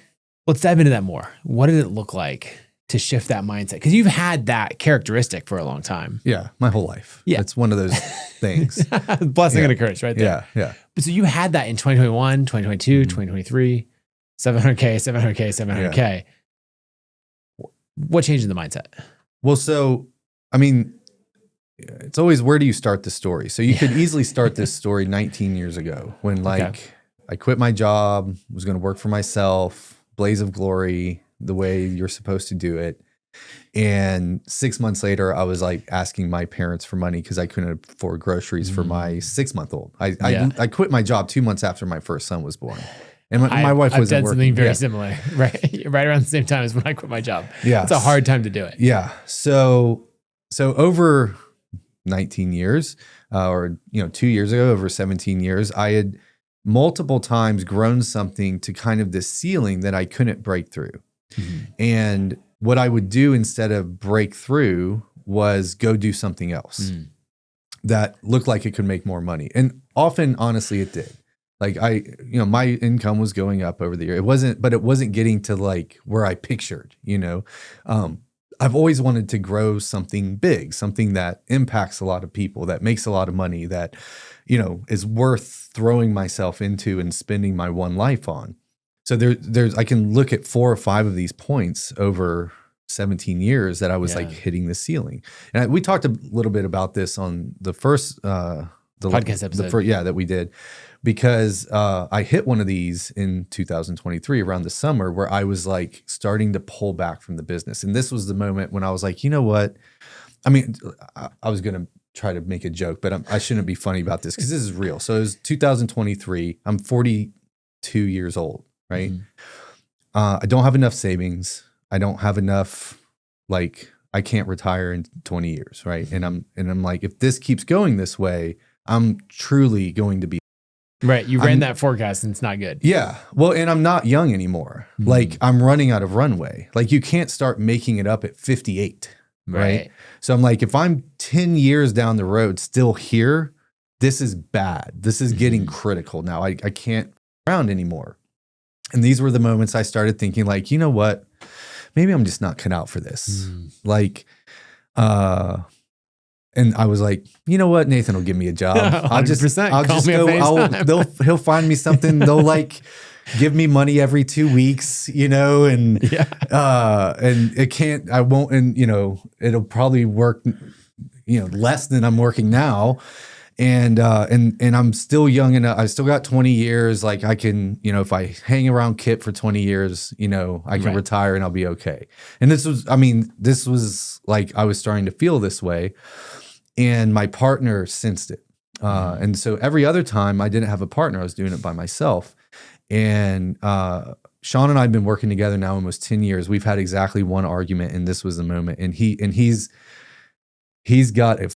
Let's dive into that more. What did it look like to shift that mindset? Because you've had that characteristic for a long time. Yeah, my whole life. Yeah. It's one of those things. Blessing and a curse right there. Yeah, yeah. But so you had that in 2021, 2022, 2023, 700K, 700K, 700K. What changed in the mindset? Well, so, I mean, it's always, where do you start the story? So you could easily start this story 19 years ago when like I quit my job, was going to work for myself, blaze of glory, the way you're supposed to do it. And 6 months later, I was like asking my parents for money because I couldn't afford groceries for my 6-month-old. I quit my job 2 months after my first son was born. And my wife wasn't I've done working. something very similar, right around the same time as when I quit my job. Yeah. It's a hard time to do it. Yeah. So over 19 years, or 2 years ago, over 17 years, I had multiple times grown something to kind of this ceiling that I couldn't break through. And what I would do instead of break through was go do something else that looked like it could make more money. And often, honestly, it did. Like my income was going up over the year. It wasn't getting to like where I pictured, I've always wanted to grow something big, something that impacts a lot of people, that makes a lot of money, that, is worth throwing myself into and spending my one life on. So I can look at 4 or 5 of these points over 17 years that I was like hitting the ceiling. And we talked a little bit about this on the first the podcast episode. That we did, because I hit one of these in 2023 around the summer where I was like starting to pull back from the business. And this was the moment when I was like, you know what? I mean, I was going to try to make a joke, but I shouldn't be funny about this because this is real. So it was 2023. I'm 42 years old, right? I don't have enough savings. I don't have enough, like, I can't retire in 20 years, right? And I'm like, if this keeps going this way, I'm truly going to be right. You ran that forecast and it's not good. Yeah. Well, and I'm not young anymore. Like, I'm running out of runway. Like, you can't start making it up at 58, right? So I'm like, if I'm 10 years down the road still here, this is bad. This is getting critical now. I can't around anymore. And these were the moments I started thinking, like, you know what? Maybe I'm just not cut out for this. Like, and I was like, you know what? Nathan will give me a job. I'll just go. He'll find me something. They'll like give me money every 2 weeks, you know, and I won't, and you know, it'll probably work, you know, less than I'm working now. And I'm still young enough. I still got 20 years. Like, I can, you know, if I hang around Kit for 20 years, you know, I can retire and I'll be okay. And this was like, I was starting to feel this way, and my partner sensed it. And so every other time I didn't have a partner, I was doing it by myself. And Sean and I have been working together now almost 10 years. We've had exactly one argument, and this was the moment. And he's got a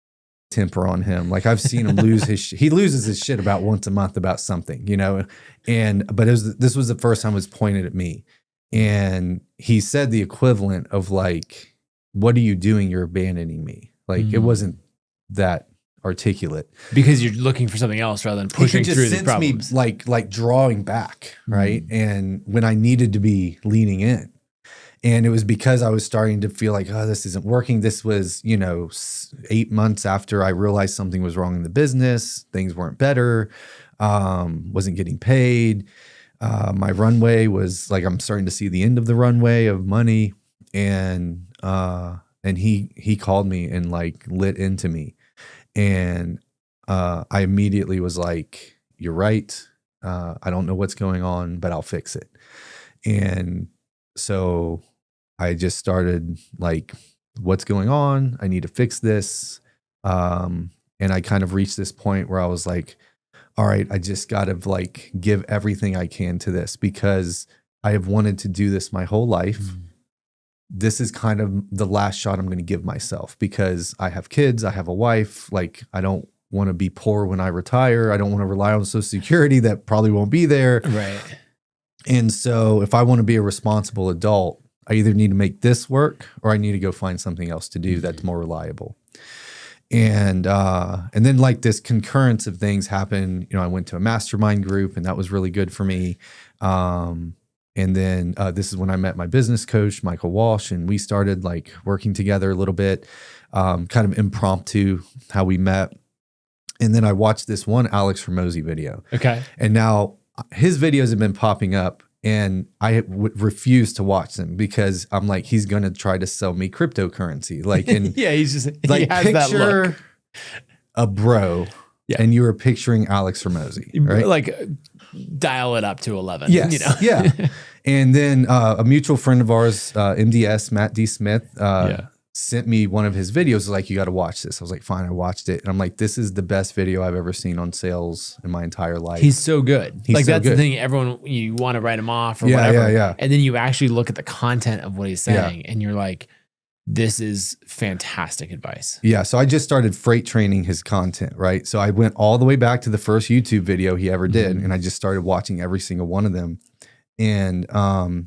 temper on him. Like, I've seen him lose he loses his shit about once a month about something, you know? But this was the first time it was pointed at me. And he said the equivalent of like, what are you doing? You're abandoning me. Like, it wasn't that articulate. Because you're looking for something else rather than pushing through the problems. Me like drawing back, right? And when I needed to be leaning in. And it was because I was starting to feel like, oh, this isn't working. This was, you know, 8 months after I realized something was wrong in the business. Things weren't better. Wasn't getting paid. My runway was like, I'm starting to see the end of the runway of money. And he called me and like lit into me. And I immediately was like, you're right. I don't know what's going on, but I'll fix it. And so I just started like, what's going on? I need to fix this. And I kind of reached this point where I was like, all right, I just got to like give everything I can to this, because I have wanted to do this my whole life. This is kind of the last shot I'm going to give myself, because I have kids, I have a wife. Like, I don't want to be poor when I retire. I don't want to rely on Social Security that probably won't be there. Right. And so if I want to be a responsible adult, I either need to make this work or I need to go find something else to do that's more reliable. And then like this concurrence of things happened. You know, I went to a mastermind group, and that was really good for me. And then this is when I met my business coach, Michael Walsh, and we started like working together a little bit, kind of impromptu how we met. And then I watched this one Alex Hormozi video. Okay. And now his videos have been popping up, and I would refuse to watch them because I'm like, he's going to try to sell me cryptocurrency. Like, and yeah, he's just like, he has picture that look. A bro, and you were picturing Alex Hormozi, right? Like, dial it up to 11. Yes, you know? Yeah. And then a mutual friend of ours, MDS, Matt D. Smith, sent me one of his videos. Like, you got to watch this. I was like, fine. I watched it. And I'm like, this is the best video I've ever seen on sales in my entire life. He's so good. He's like, so that's good. the thing. Everyone, you want to write him off or whatever. Yeah. And then you actually look at the content of what he's saying, and you're like, this is fantastic advice. Yeah. So I just started freight training his content, right? So I went all the way back to the first YouTube video he ever did. And I just started watching every single one of them. And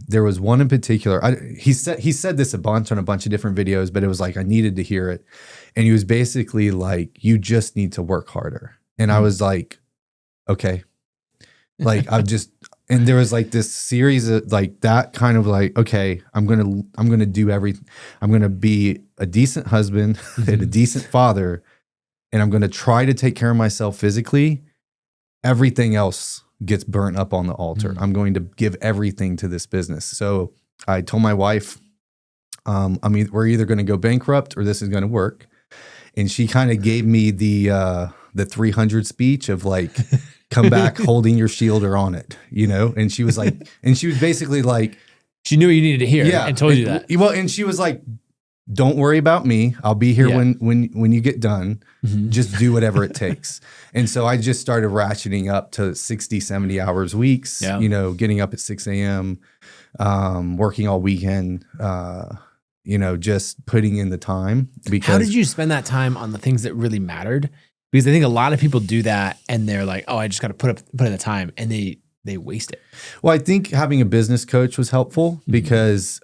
there was one in particular. He said this a bunch on a bunch of different videos, but it was like I needed to hear it. And he was basically like, "You just need to work harder." And I was like, "Okay." Like, and there was like this series of like that kind of like, okay, I'm gonna do everything. I'm gonna be a decent husband and a decent father, and I'm gonna try to take care of myself physically. Everything else gets burnt up on the altar. I'm going to give everything to this business. So I told my wife, we're either going to go bankrupt or this is going to work. And she kind of gave me the 300 speech of like, come back holding your shield or on it, you know? And she was like, and she was basically like, She knew what you needed to hear and told you that. Well, and she was like, don't worry about me. I'll be here when you get done. Just do whatever it takes. And so I just started ratcheting up to 60, 70 hours weeks, you know, getting up at 6 a.m., working all weekend, you know, just putting in the time. Because how did you spend that time on the things that really mattered? Because I think a lot of people do that and they're like, oh, I just got to put in the time, and they waste it. Well, I think having a business coach was helpful because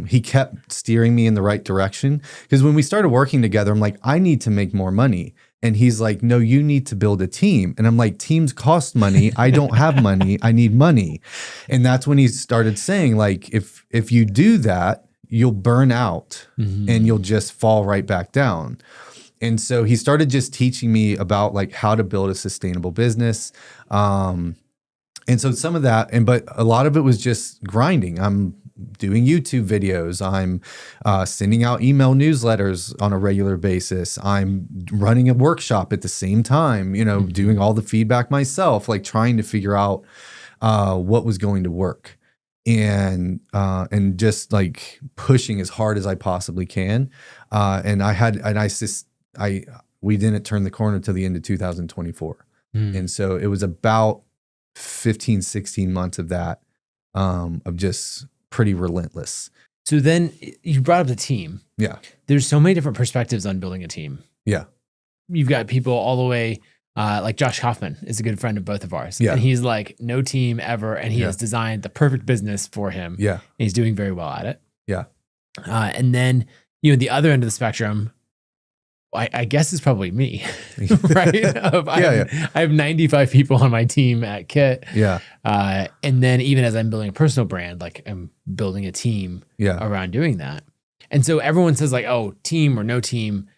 he kept steering me in the right direction. Because when we started working together, I'm like, I need to make more money. And he's like, no, you need to build a team. And I'm like, teams cost money. I don't have money. I need money. And that's when he started saying, like, if you do that, you'll burn out and you'll just fall right back down. And so he started just teaching me about like how to build a sustainable business. And so some of that, but a lot of it was just grinding. I'm doing YouTube videos. I'm sending out email newsletters on a regular basis. I'm running a workshop at the same time, you know, doing all the feedback myself, like trying to figure out what was going to work. And just like pushing as hard as I possibly can. We didn't turn the corner till the end of 2024. And so it was about 15, 16 months of that, of just pretty relentless. So then you brought up the team. Yeah. There's so many different perspectives on building a team. Yeah. You've got people all the way, like Josh Kaufman is a good friend of both of ours. Yeah. And he's like, no team ever. And he has designed the perfect business for him. Yeah. And he's doing very well at it. Yeah. And then, you know, the other end of the spectrum, I guess it's probably me, right? I have 95 people on my team at Kit. Yeah. And then even as I'm building a personal brand, like I'm building a team around doing that. And so everyone says like, oh, team or no team.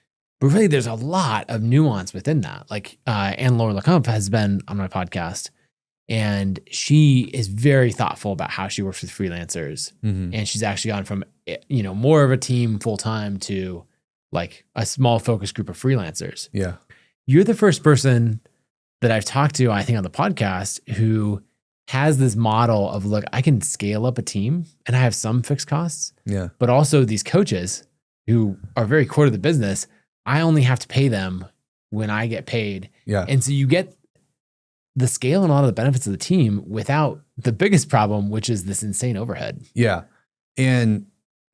But really there's a lot of nuance within that. Like Anne-Laure Lecomte has been on my podcast, and she is very thoughtful about how she works with freelancers. And she's actually gone from, you know, more of a team full-time to like a small focus group of freelancers. Yeah. You're the first person that I've talked to, I think, on the podcast who has this model of, look, I can scale up a team and I have some fixed costs. Yeah. But also these coaches who are very core to the business, I only have to pay them when I get paid. Yeah. And so you get the scale and a lot of the benefits of the team without the biggest problem, which is this insane overhead. Yeah. And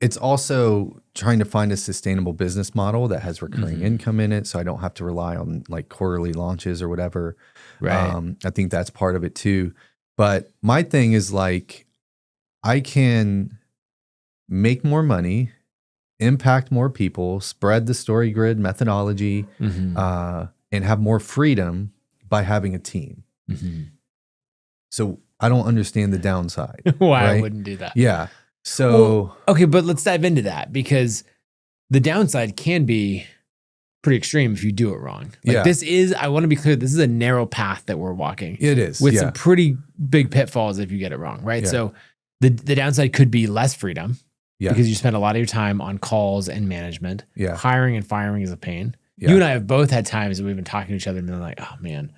it's also trying to find a sustainable business model that has recurring income in it, so I don't have to rely on like quarterly launches or whatever. Right. I think that's part of it too. But my thing is like, I can make more money, impact more people, spread the story grid methodology, and have more freedom by having a team. So I don't understand the downside. Why right? I wouldn't do that. Yeah. So, well, okay, but let's dive into that, because the downside can be pretty extreme if you do it wrong. Like this is, I want to be clear, this is a narrow path that we're walking. It is. With some pretty big pitfalls if you get it wrong, right? Yeah. So the downside could be less freedom because you spend a lot of your time on calls and management. Yeah. Hiring and firing is a pain. Yeah. You and I have both had times that we've been talking to each other and been like, oh man,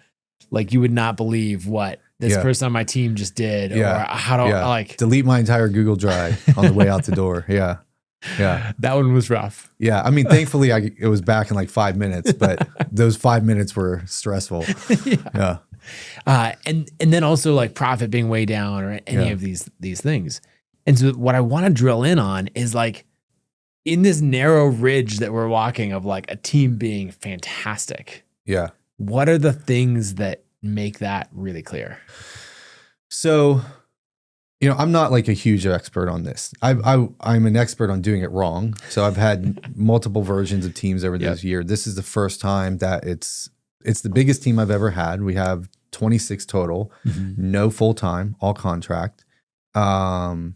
like you would not believe what this person on my team just did, or how do I like delete my entire Google Drive on the way out the door. Yeah. Yeah. That one was rough. Yeah. I mean, thankfully it was back in like 5 minutes, but those 5 minutes were stressful. Yeah. And then also like profit being way down or any of these things. And so what I want to drill in on is like in this narrow ridge that we're walking of like a team being fantastic. Yeah. What are the things that make that really clear? So, you know, I'm not like a huge expert on this. I'm an expert on doing it wrong. So I've had multiple versions of teams over this year. This is the first time that it's the biggest team I've ever had. We have 26 total, no full-time, all contract. And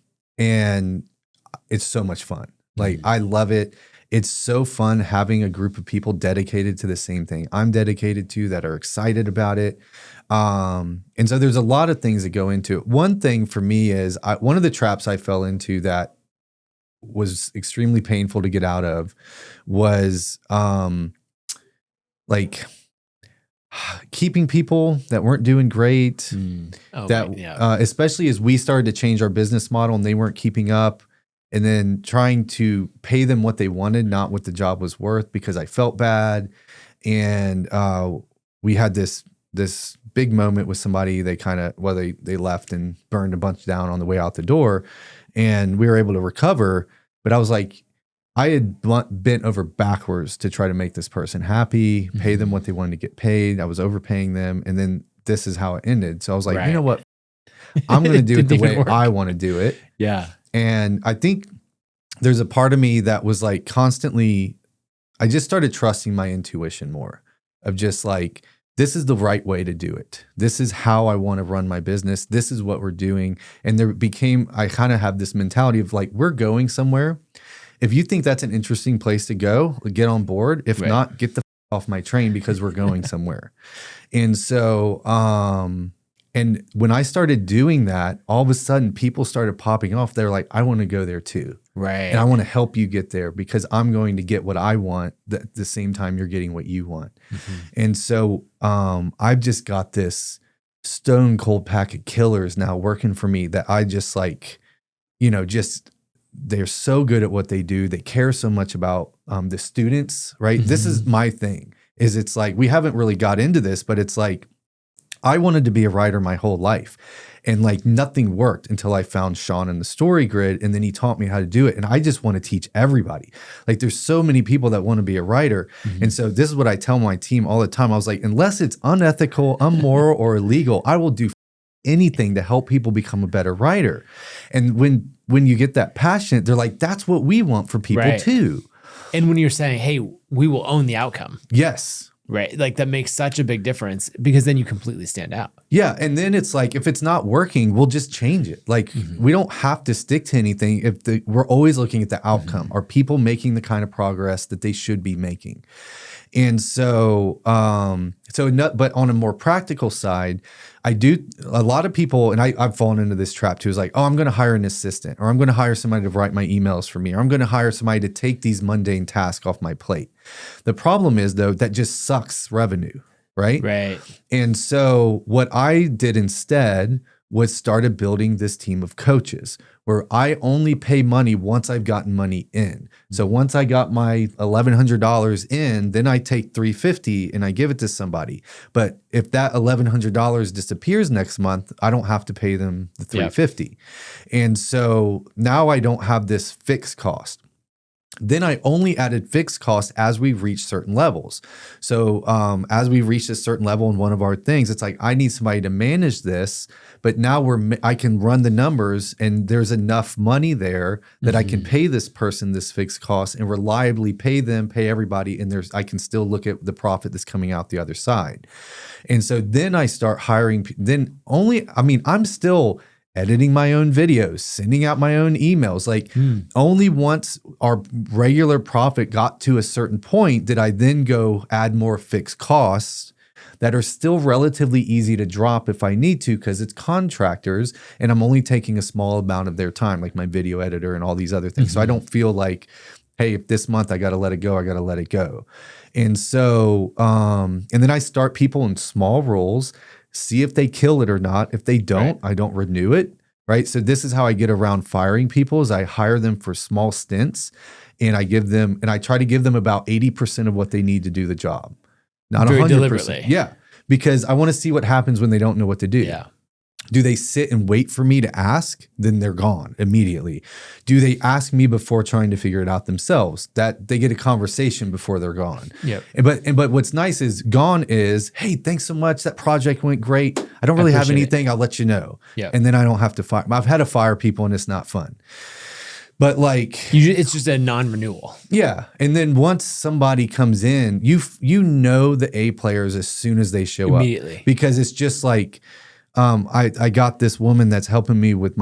it's so much fun. Like I love it. It's so fun having a group of people dedicated to the same thing I'm dedicated to, that are excited about it. And so there's a lot of things that go into it. One thing for me is one of the traps I fell into that was extremely painful to get out of was like keeping people that weren't doing great. Especially as we started to change our business model and they weren't keeping up, and then trying to pay them what they wanted, not what the job was worth, because I felt bad. And we had this big moment with somebody. They they left and burned a bunch down on the way out the door, and we were able to recover. But I was like, I had bent over backwards to try to make this person happy, pay them what they wanted to get paid. I was overpaying them. And then this is how it ended. So I was like, you know what? I'm going to do it the way I want to do it. Yeah. And I think there's a part of me that was like constantly, I just started trusting my intuition more, of just like, this is the right way to do it. This is how I want to run my business. This is what we're doing. And I kind of have this mentality of like, we're going somewhere. If you think that's an interesting place to go, get on board. If not, get the off my train, because we're going somewhere. And so, and when I started doing that, all of a sudden people started popping off. They're like, I want to go there too. Right. And I want to help you get there, because I'm going to get what I want at the same time you're getting what you want. And so I've just got this stone cold pack of killers now working for me that I just like, they're so good at what they do. They care so much about the students, right? This is my thing, is it's like, we haven't really got into this, but it's like, I wanted to be a writer my whole life, and like nothing worked until I found Sean in the Story Grid, and then he taught me how to do it. And I just want to teach everybody. Like, there's so many people that want to be a writer. And so this is what I tell my team all the time. I was like, unless it's unethical, immoral, or illegal, I will do anything to help people become a better writer. And when you get that passionate, they're like, that's what we want for people too. And when you're saying, hey, we will own the outcome. Yes. Right. Like, that makes such a big difference, because then you completely stand out. Yeah. And then it's like, if it's not working, we'll just change it. Like, we don't have to stick to anything. We're always looking at the outcome. Are people making the kind of progress that they should be making? And so, but on a more practical side, a lot of people, and I've fallen into this trap too, is like, oh, I'm going to hire an assistant, or I'm going to hire somebody to write my emails for me, or I'm going to hire somebody to take these mundane tasks off my plate. The problem is, though, that just sucks revenue, right? Right. And so what I did instead was started building this team of coaches, where I only pay money once I've gotten money in. So once I got my $1,100 in, then I take $350 and I give it to somebody. But if that $1,100 disappears next month, I don't have to pay them the $350. And so now I don't have this fixed cost. Then I only added fixed costs as we reach certain levels. So as we reach a certain level in one of our things, it's like, I need somebody to manage this, but now I can run the numbers, and there's enough money there that I can pay this person this fixed cost and reliably pay them, pay everybody, and I can still look at the profit that's coming out the other side. And so then I start hiring, I'm still editing my own videos, sending out my own emails. Like, only once our regular profit got to a certain point did I then go add more fixed costs that are still relatively easy to drop if I need to, because it's contractors and I'm only taking a small amount of their time, like my video editor and all these other things. So I don't feel like, hey, if this month I got to let it go, I got to let it go. And so, and then I start people in small roles, see if they kill it or not. If they don't, I don't renew it, right? So this is how I get around firing people, is I hire them for small stints, and I try to give them about 80% of what they need to do the job. Not 100%. Deliberately. Yeah, because I want to see what happens when they don't know what to do. Yeah. Do they sit and wait for me to ask? Then they're gone immediately. Do they ask me before trying to figure it out themselves? That they get a conversation before they're gone. Yep. But what's nice is gone is, hey, thanks so much. That project went great. I don't really have anything. I'll let you know. Yep. And then I don't have to fire. I've had to fire people, and it's not fun. But like, it's just a non-renewal. Yeah. And then once somebody comes in, you know the A players as soon as they show Immediately. up, because it's just like, I got this woman that's helping me with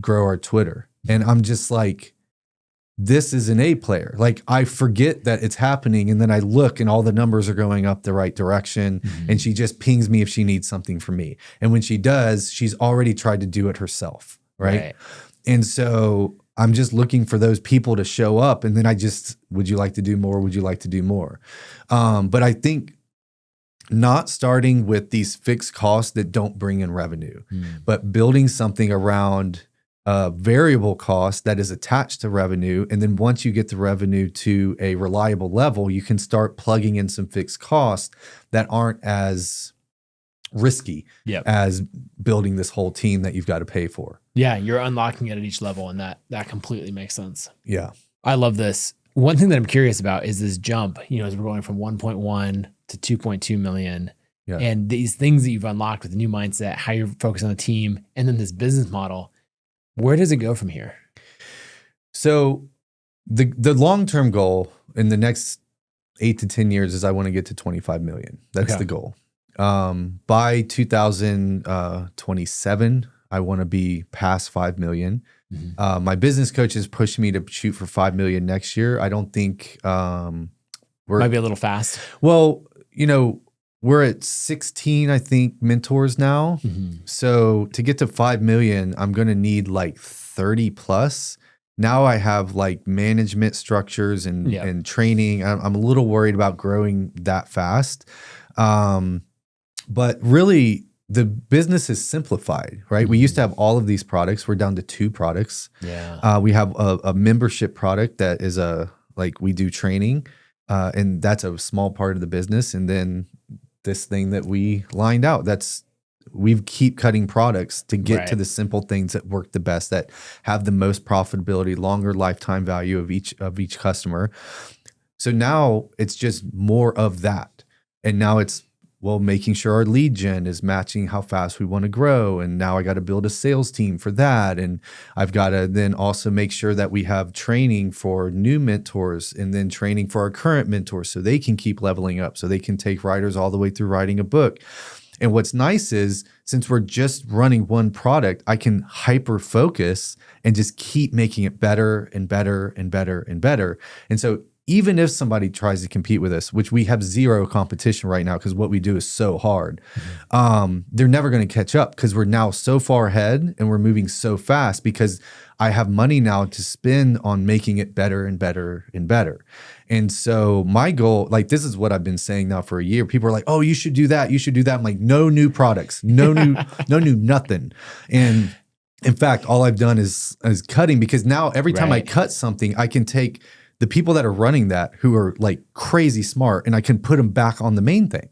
grow our Twitter. And I'm just like, this is an A player. Like, I forget that it's happening. And then I look and all the numbers are going up the right direction. And she just pings me if she needs something from me. And when she does, she's already tried to do it herself. Right. And so I'm just looking for those people to show up. And then would you like to do more? Would you like to do more? But I think not starting with these fixed costs that don't bring in revenue, but building something around variable cost that is attached to revenue. And then once you get the revenue to a reliable level, you can start plugging in some fixed costs that aren't as risky as building this whole team that you've got to pay for. Yeah, you're unlocking it at each level, and that completely makes sense. Yeah. I love this. One thing that I'm curious about is this jump, as we're going from 1.1 to 2.2 million. Yeah. And these things that you've unlocked with the new mindset, how you're focused on the team, and then this business model, where does it go from here? So the long-term goal in the next 8 to 10 years is I want to get to 25 million. That's the goal. By 2027, I want to be past 5 million. My business coach has pushed me to shoot for 5 million next year. I don't think Might be a little fast. Well, we're at 16, I think, mentors now. So to get to 5 million, I'm going to need like 30 plus. Now I have like management structures and training. I'm a little worried about growing that fast. But really, the business is simplified, right? We used to have all of these products. We're down to 2 products. Yeah. We have a membership product that is we do training, and that's a small part of the business. And then this thing that we lined out, we keep cutting products to get to the simple things that work the best, that have the most profitability, longer lifetime value of each customer. So now it's just more of that. And now it's, making sure our lead gen is matching how fast we want to grow. And now I got to build a sales team for that. And I've got to then also make sure that we have training for new mentors and then training for our current mentors so they can keep leveling up, so they can take writers all the way through writing a book. And what's nice is, since we're just running one product, I can hyper focus and just keep making it better and better and better and better. And so even if somebody tries to compete with us, which we have zero competition right now because what we do is so hard, they're never going to catch up because we're now so far ahead and we're moving so fast because I have money now to spend on making it better and better and better. And so my goal, this is what I've been saying now for a year. People are like, "Oh, you should do that. You should do that." I'm like, no new products, no new nothing. And in fact, all I've done is cutting, because now every time I cut something, I can take the people that are running that, who are like crazy smart, and I can put them back on the main thing,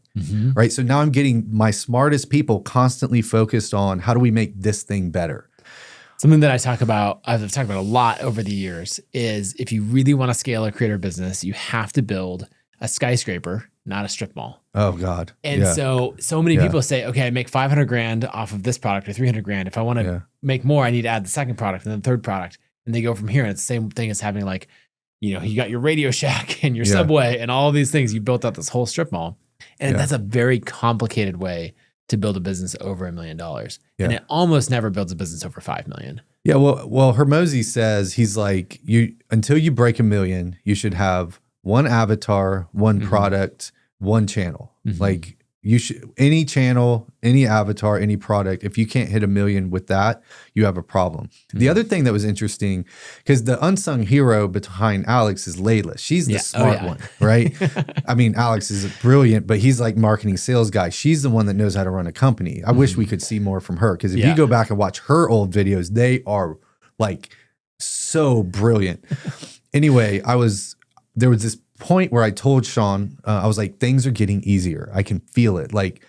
right? So now I'm getting my smartest people constantly focused on how do we make this thing better. Something that I've talked about a lot over the years is, if you really want to scale a creator business, you have to build a skyscraper, not a strip mall. Oh God. And so many people say, okay, I make 500 grand off of this product, or 300 grand. If I want to make more, I need to add the second product and then the third product. And they go from here. And it's the same thing as having you got your Radio Shack and your Subway and all these things. You built out this whole strip mall. And that's a very complicated way to build a business over $1 million. And it almost never builds a business over 5 million. Yeah. Well, Hermosi says, he's like, until you break 1 million, you should have one avatar, one product, one channel. Like, you should, any channel, any avatar, any product, if you can't hit 1 million with that, you have a problem. The other thing that was interesting, because the unsung hero behind Alex is Layla. She's the smart one, right? I mean, Alex is brilliant, but he's like marketing sales guy. She's the one that knows how to run a company. I wish we could see more from her, because if you go back and watch her old videos, they are like so brilliant. Anyway, there was this point where I told Sean, I was like, things are getting easier. I can feel it. Like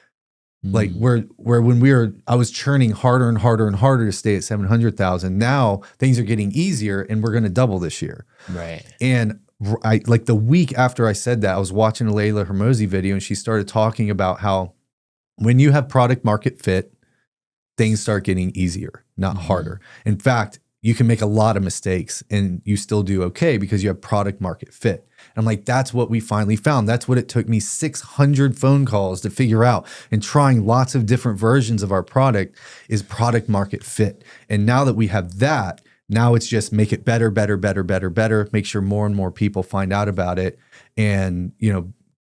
where when I was churning harder and harder and harder to stay at 700,000. Now things are getting easier, and we're going to double this year. Right. And I, like, the week after I said that, I was watching a Layla Hermosi video, and she started talking about how when you have product market fit, things start getting easier, not harder. In fact, you can make a lot of mistakes and you still do okay because you have product market fit. And I'm like, that's what we finally found. That's what it took me 600 phone calls to figure out, and trying lots of different versions of our product, is product market fit. And now that we have that, now it's just make it better, better, better, better, better, make sure more and more people find out about it. And,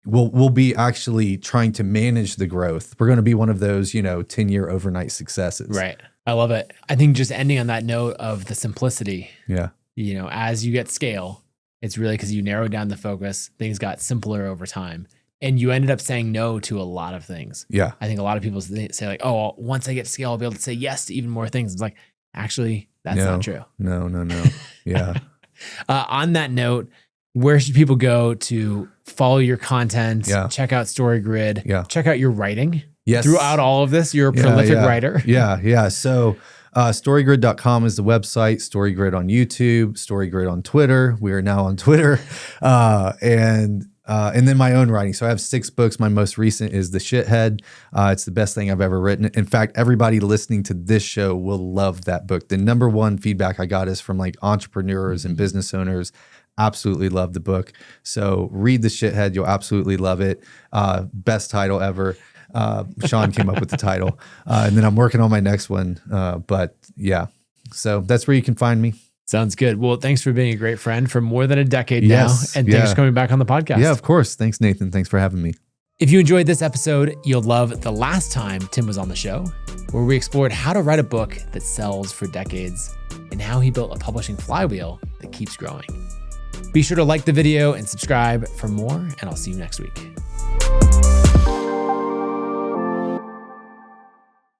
we'll be actually trying to manage the growth. We're going to be one of those, 10-year overnight successes. Right. I love it. I think just ending on that note of the simplicity. Yeah. as you get scale, it's really because you narrowed down the focus. Things got simpler over time. And you ended up saying no to a lot of things. Yeah. I think a lot of people say like, oh, once I get to scale, I'll be able to say yes to even more things. It's like, actually, that's not true. No. Yeah. On that note, where should people go to follow your content, check out StoryGrid, check out your writing? Yes. Throughout all of this, you're a prolific writer. Yeah. So storygrid.com is the website, StoryGrid on YouTube, StoryGrid on Twitter. We are now on Twitter. And then my own writing. So I have 6 books. My most recent is The Shithead. It's the best thing I've ever written. In fact, everybody listening to this show will love that book. The number one feedback I got is from like entrepreneurs and business owners. Absolutely love the book. So read The Shithead. You'll absolutely love it. Best title ever. Sean came up with the title. And then I'm working on my next one. But yeah, so that's where you can find me. Sounds good. Well, thanks for being a great friend for more than a decade now. And thanks for coming back on the podcast. Yeah, of course. Thanks, Nathan. Thanks for having me. If you enjoyed this episode, you'll love the last time Tim was on the show, where we explored how to write a book that sells for decades and how he built a publishing flywheel that keeps growing. Be sure to like the video and subscribe for more, and I'll see you next week.